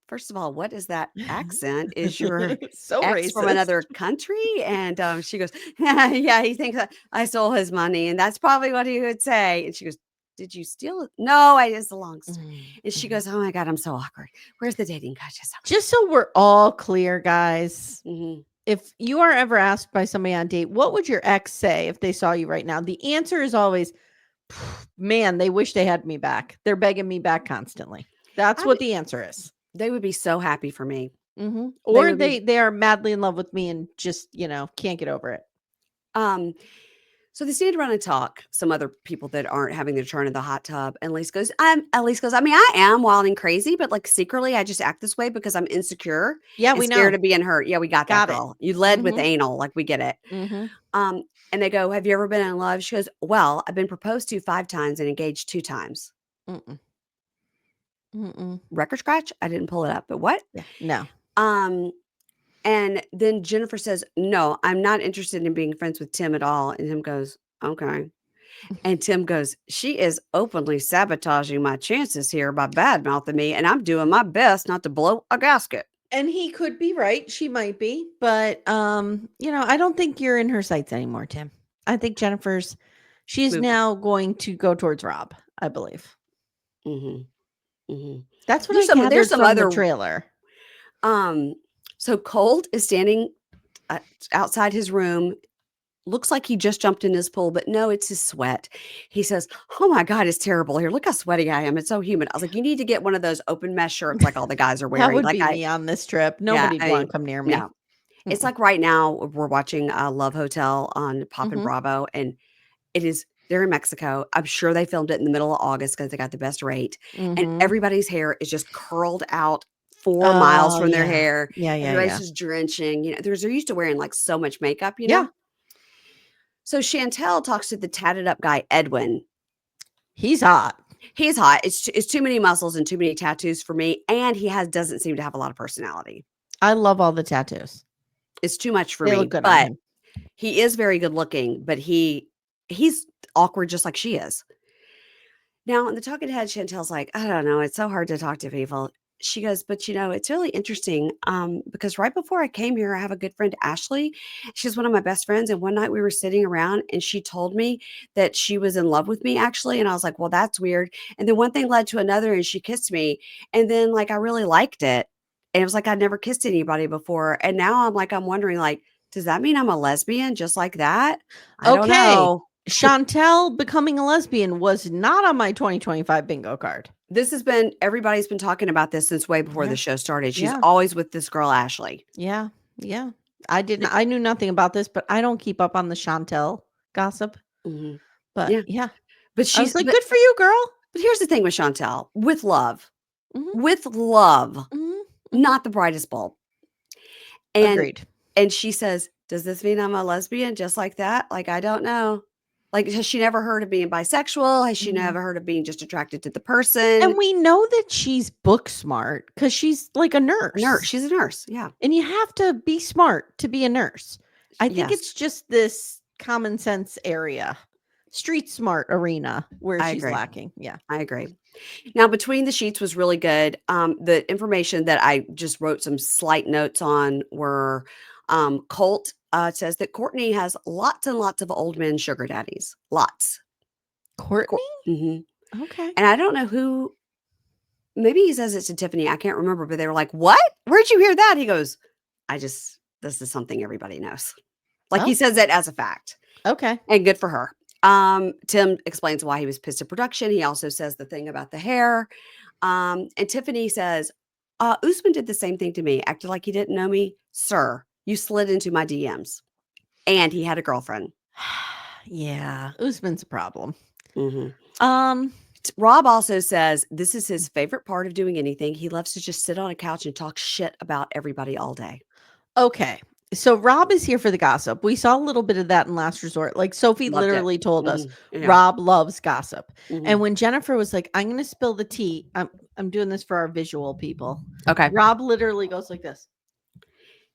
A: "First of all, what is that accent? Is your
B: So
A: ex from
B: racist.
A: another country?" And she goes, "Yeah, he thinks I stole his money. And that's probably what he would say." And she goes, "Did you steal it?" "No, it's a long story." And she goes, "Oh my God, I'm so awkward. Where's the dating coach?"
B: Just so we're all clear, guys,
A: Mm-hmm.
B: if you are ever asked by somebody on a date, what would your ex say if they saw you right now? The answer is always, man, they wish they had me back. They're begging me back constantly. That's what the answer is.
A: They would be so happy for me.
B: Or they are madly in love with me and just, can't get over it.
A: So they stand around and talk, some other people that aren't having their turn in the hot tub. And Elise goes, "I mean, I am wild and crazy, but like secretly I just act this way because I'm insecure
B: Yeah,
A: and
B: we
A: scared
B: know.
A: of being hurt." Yeah, we got that,
B: Got it.
A: girl. You led with anal, like we get it. And they go, "Have you ever been in love?" She goes, "Well, I've been proposed to 5 times and engaged 2 times." Record scratch? I didn't pull it up, but what?
B: Yeah, no.
A: And then Jennifer says, "No, I'm not interested in being friends with Tim at all." And Tim goes, "Okay." And Tim goes, "She is openly sabotaging my chances here by bad-mouthing me, and I'm doing my best not to blow a gasket."
B: And he could be right. She might be. But, I don't think you're in her sights anymore, Tim. I think she is now going to go towards Rob, I believe.
A: Mhm. Mhm.
B: That's what
A: There's
B: I
A: some
B: gathered from the trailer.
A: So Colt is standing outside his room. Looks like he just jumped in his pool, but no, it's his sweat. He says, "Oh my God, it's terrible here. Look how sweaty I am. It's so humid." I was like, "You need to get one of those open mesh shirts like all the guys are
B: That
A: wearing."
B: would
A: Like
B: be me on this trip. Nobody'd want to come near me.
A: no. It's like right now we're watching Love Hotel on Pop and Bravo, and they're in Mexico. I'm sure they filmed it in the middle of August because they got the best rate. And everybody's hair is just curled out 4 miles from their hair.
B: Yeah.
A: Everybody's just drenching. They're used to wearing like so much makeup,
B: Yeah.
A: So Chantel talks to the tatted up guy, Edwin.
B: He's hot.
A: He's hot. It's too many muscles and too many tattoos for me. And he doesn't seem to have a lot of personality.
B: I love all the tattoos.
A: It's too much for
B: They
A: me.
B: look good
A: but
B: on him.
A: He is very good looking, but he's awkward just like she is. Now, in the talking head, Chantel's like, I don't know. It's so hard to talk to people. She goes, but it's really interesting because right before I came here, I have a good friend, Ashley. She's one of my best friends. And one night we were sitting around and she told me that she was in love with me, actually. And I was like, well, that's weird. And then one thing led to another and she kissed me. And then I really liked it. And it was like I'd never kissed anybody before. And now I'm wondering, does that mean I'm a lesbian just like that? I don't know.
B: Chantel becoming a lesbian was not on my 2025 bingo card.
A: Everybody's been talking about this since way before the show started. She's always with this girl, Ashley.
B: Yeah. I knew nothing about this, but I don't keep up on the Chantel gossip. But but she's I was like, good for you, girl.
A: But here's the thing with Chantel, with love, not the brightest bulb. And,
B: agreed.
A: And she says, does this mean I'm a lesbian just like that? I don't know. Has she never heard of being bisexual? Has she never heard of being just attracted to the person?
B: And we know that she's book smart because she's like a nurse.
A: She's a nurse, yeah.
B: And you have to be smart to be a nurse. I think it's just this common sense area, street smart arena where she's lacking. Yeah,
A: I agree. Now, Between the Sheets was really good. The information that I just wrote some slight notes on were Colt says that Cortney has lots and lots of old men sugar daddies. Lots.
B: Cortney? Okay.
A: And I don't know who, maybe he says it's to Tiffany. I can't remember, but they were like, what? Where'd you hear that? He goes, this is something everybody knows. He says that as a fact.
B: Okay.
A: And good for her. Tim explains why he was pissed at production. He also says the thing about the hair. And Tiffany says, Usman did the same thing to me, acted like he didn't know me. Sir, you slid into my DMs. And he had a girlfriend.
B: Yeah, Usman's a problem.
A: Rob also says this is his favorite part of doing anything. He loves to just sit on a couch and talk shit about everybody all day.
B: Okay. So Rob is here for the gossip. We saw a little bit of that in Last Resort. Sophie literally told us Rob loves gossip. And when Jeniffer was like, I'm going to spill the tea. I'm doing this for our visual people.
A: Okay.
B: Rob literally goes like this.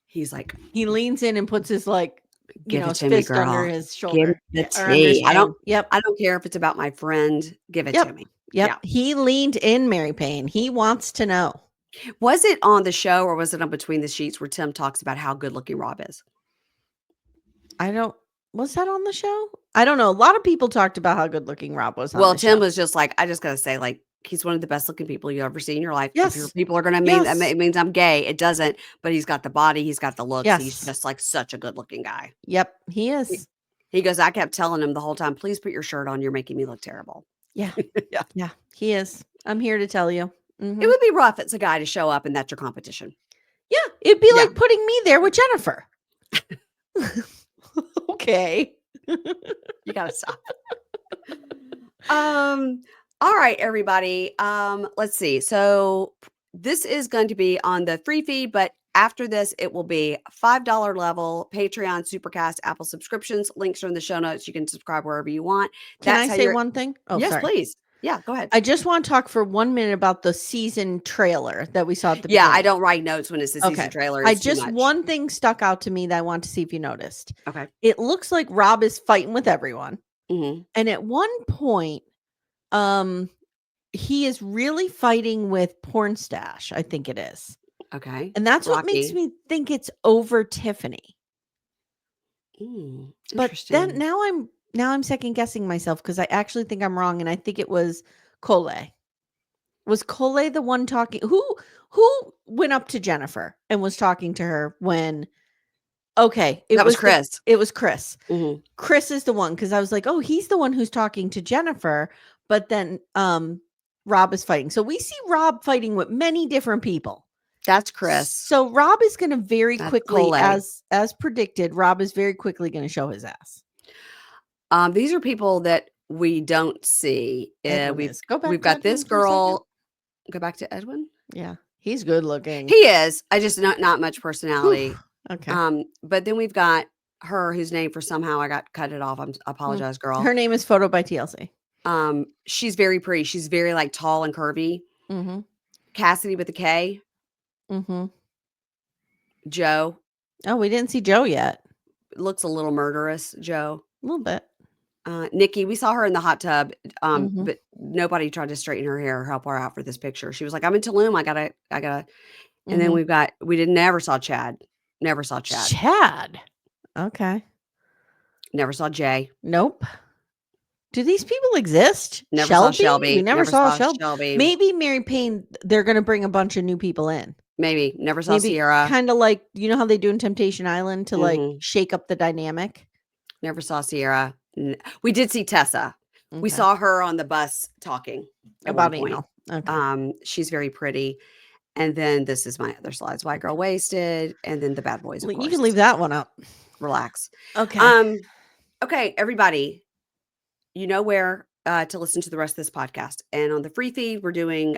A: He's like,
B: he leans in and puts his his fist under his shoulder.
A: Give the tea. I don't care if it's about my friend. Give it to me.
B: Yep. He leaned in, Mary Payne. He wants to know.
A: Was it on the show or was it on Between the Sheets where Tim talks about how good looking Rob is?
B: Was that on the show? I don't know. A lot of people talked about how good looking Rob was.
A: Tim was just like, I just got to say, he's one of the best looking people you ever see in your life.
B: Yes.
A: If people are going to mean that it means I'm gay. It doesn't, but he's got the body. He's got the looks. Yes. He's just such a good looking guy.
B: Yep. He is.
A: He goes, I kept telling him the whole time, please put your shirt on. You're making me look terrible.
B: Yeah. Yeah. He is. I'm here to tell you.
A: It would be rough. It's a guy to show up and that's your competition.
B: Yeah. It'd be like putting me there with Jeniffer. Okay.
A: You got to stop. All right, everybody. Let's see. So this is going to be on the free feed, but after this, it will be $5 level, Patreon, Supercast, Apple subscriptions. Links are in the show notes. You can subscribe wherever you want.
B: Can I say one thing?
A: Oh, yes, sorry. Please. Yeah, go ahead.
B: I just want to talk for 1 minute about the season trailer that we saw at the beginning.
A: I don't write notes when it's a season trailer.
B: One thing stuck out to me that I want to see if you noticed.
A: Okay.
B: It looks like Rob is fighting with everyone. And at one point, he is really fighting with Porn Stash, I think it is.
A: Okay.
B: And that's what makes me think it's over Tiffany. But then now I'm second guessing myself because I actually think I'm wrong, and I think it was Colt. Was Colt the one talking? Who went up to Jeniffer and was talking to her when? Okay,
A: it was Chris.
B: It was Chris. Chris is the one because I was like, oh, he's the one who's talking to Jeniffer, but then Rob is fighting. So we see Rob fighting with many different people.
A: That's Chris.
B: So Rob is going to very
A: That's
B: quickly,
A: Cole.
B: as predicted, Rob is very quickly going to show his ass.
A: These are people that we don't see. We've got this girl. Go back to Edwin.
B: Yeah, he's good looking.
A: He is. I just not much personality.
B: Okay.
A: But then we've got her whose name for somehow I got cut it off. I apologize, girl.
B: Her name is Photo by TLC.
A: She's very pretty. She's very like tall and curvy.
B: Mm-hmm.
A: Cassidy with a K.
B: Mm-hmm.
A: Joe.
B: Oh, we didn't see Joe yet.
A: Looks a little murderous, Joe.
B: A little bit.
A: Nikki, we saw her in the hot tub, but nobody tried to straighten her hair or help her out for this picture. She was like, I'm in Tulum. I gotta. And then we never saw Chad. Never saw Chad.
B: Chad. Okay.
A: Never saw Jay.
B: Nope. Do these people exist?
A: Never saw Shelby.
B: We never saw Shelby. Maybe Mary Payne, they're going to bring a bunch of new people in.
A: Maybe. Never saw Sierra.
B: Kind of like, you know how they do in Temptation Island to like shake up the dynamic?
A: Never saw Sierra. We did see Tessa. Okay. We saw her on the bus talking
B: about anal. Okay.
A: She's very pretty. And then this is my other slides. White girl wasted. And then the bad boys.
B: You can leave that one up.
A: Relax.
B: Okay.
A: Okay, everybody. You know where to listen to the rest of this podcast. And on the free feed, we're doing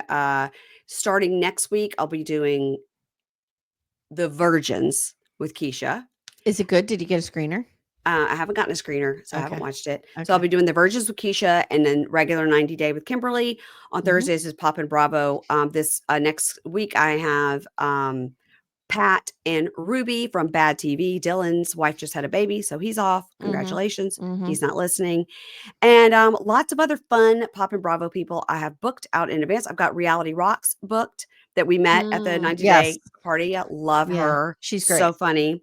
A: starting next week, I'll be doing The Virgins with Keisha.
B: Is it good? Did you get a screener?
A: I haven't gotten a screener, so I haven't watched it. Okay. So I'll be doing The Virgins with Keisha and then regular 90 Day with Kimberly. On Thursdays is Pop and Bravo. This next week I have Pat and Ruby from Bad TV. Dylan's wife just had a baby, so he's off. Congratulations. He's not listening. And lots of other fun Pop and Bravo people I have booked out in advance. I've got Reality Rocks booked that we met at the 90 Day party. I love her. She's great. So funny.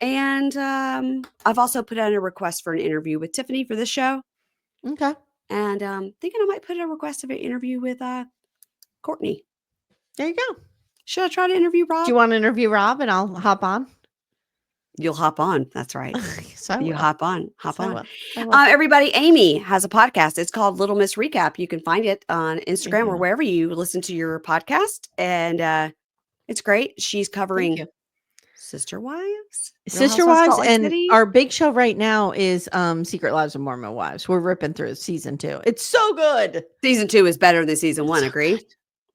A: And I've also put in a request for an interview with Tiffany for this show.
B: Okay.
A: And thinking I might put in a request of an interview with Cortney.
B: There you go.
A: Should I try to interview Rob?
B: Do you want to interview Rob and I'll hop on?
A: You'll hop on. That's right.
B: So
A: you hop on. Everybody, Amy has a podcast. It's called Little Miss Recap. You can find it on Instagram or wherever you listen to your podcast. And it's great. She's covering Sister Wives.
B: And our big show right now is Secret Lives of Mormon Wives. We're ripping through season 2. It's so good.
A: Season 2 is better than season 1. Agree?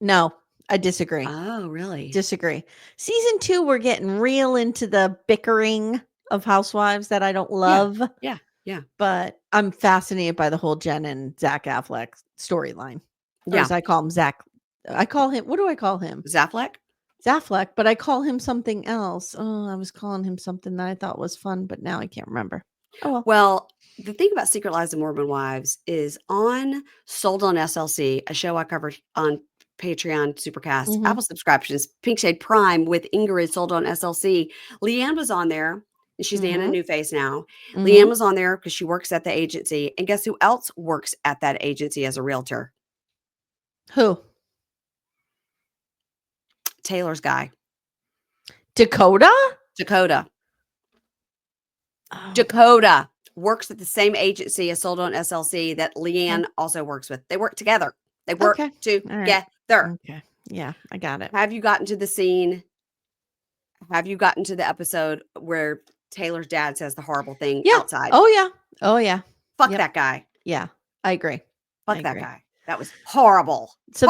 B: No. I disagree.
A: Oh, really?
B: Disagree. Season 2, we're getting real into the bickering of housewives that I don't love.
A: Yeah.
B: But I'm fascinated by the whole Jen and Zach Affleck storyline.
A: Yeah.
B: As I call him Zach. I call him, what do I call him?
A: Zaffleck,
B: but I call him something else. Oh, I was calling him something that I thought was fun, but now I can't remember. Oh,
A: well, the thing about Secret Lives of Mormon Wives is on Sold on SLC, a show I covered on Patreon, Supercast, Apple subscriptions, Pink Shade Prime with Ingrid sold on SLC. Leanne was on there. And she's Nana New Face now. Leanne was on there because she works at the agency. And guess who else works at that agency as a realtor?
B: Who?
A: Taylor's guy.
B: Dakota?
A: Oh. Dakota works at the same agency as sold on SLC that Leanne also works with. They work together. They work together.
B: Okay. Yeah, I got it.
A: Have you gotten to the scene? Have you gotten to the episode where Taylor's dad says the horrible thing outside?
B: Oh, yeah.
A: Fuck that guy.
B: Yeah, I agree.
A: Fuck that guy. That was horrible.
B: So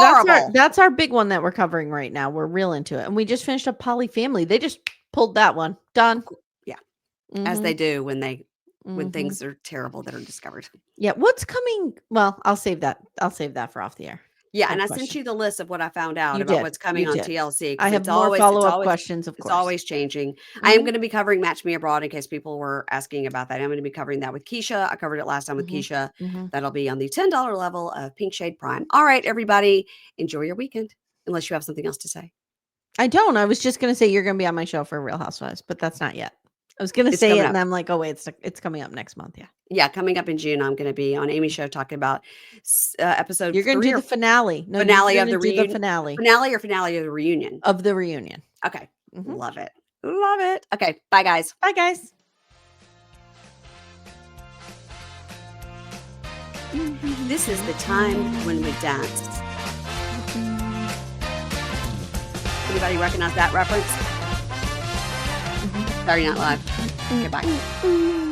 B: that's our big one that we're covering right now. We're real into it. And we just finished up Poly Family. They just pulled that one. Done.
A: Yeah. As they do when things are terrible that are discovered.
B: Yeah. What's coming? Well, I'll save that. For off the air.
A: Yeah. And I sent you the list of what I found out about what's coming on TLC.
B: I have more follow-up questions, of course.
A: It's always changing. I am going to be covering Match Me Abroad in case people were asking about that. I'm going to be covering that with Keisha. I covered it last time with Keisha. That'll be on the $10 level of Pink Shade Prime. All right, everybody. Enjoy your weekend. Unless you have something else to say.
B: I don't. I was just going to say you're going to be on my show for Real Housewives, but that's not yet. I was going to say it and I'm like, oh, wait, it's coming up next month. Yeah.
A: Yeah. Coming up in June, I'm going to be on Amy's show talking about episode.
B: You're going to do the finale.
A: No, finale of the reunion.
B: Finale
A: of the reunion.
B: Of the reunion.
A: Okay. Love it. Okay. Bye, guys. This is the time when we dance. Anybody recognize that reference? Saturday Night Live. Okay, bye.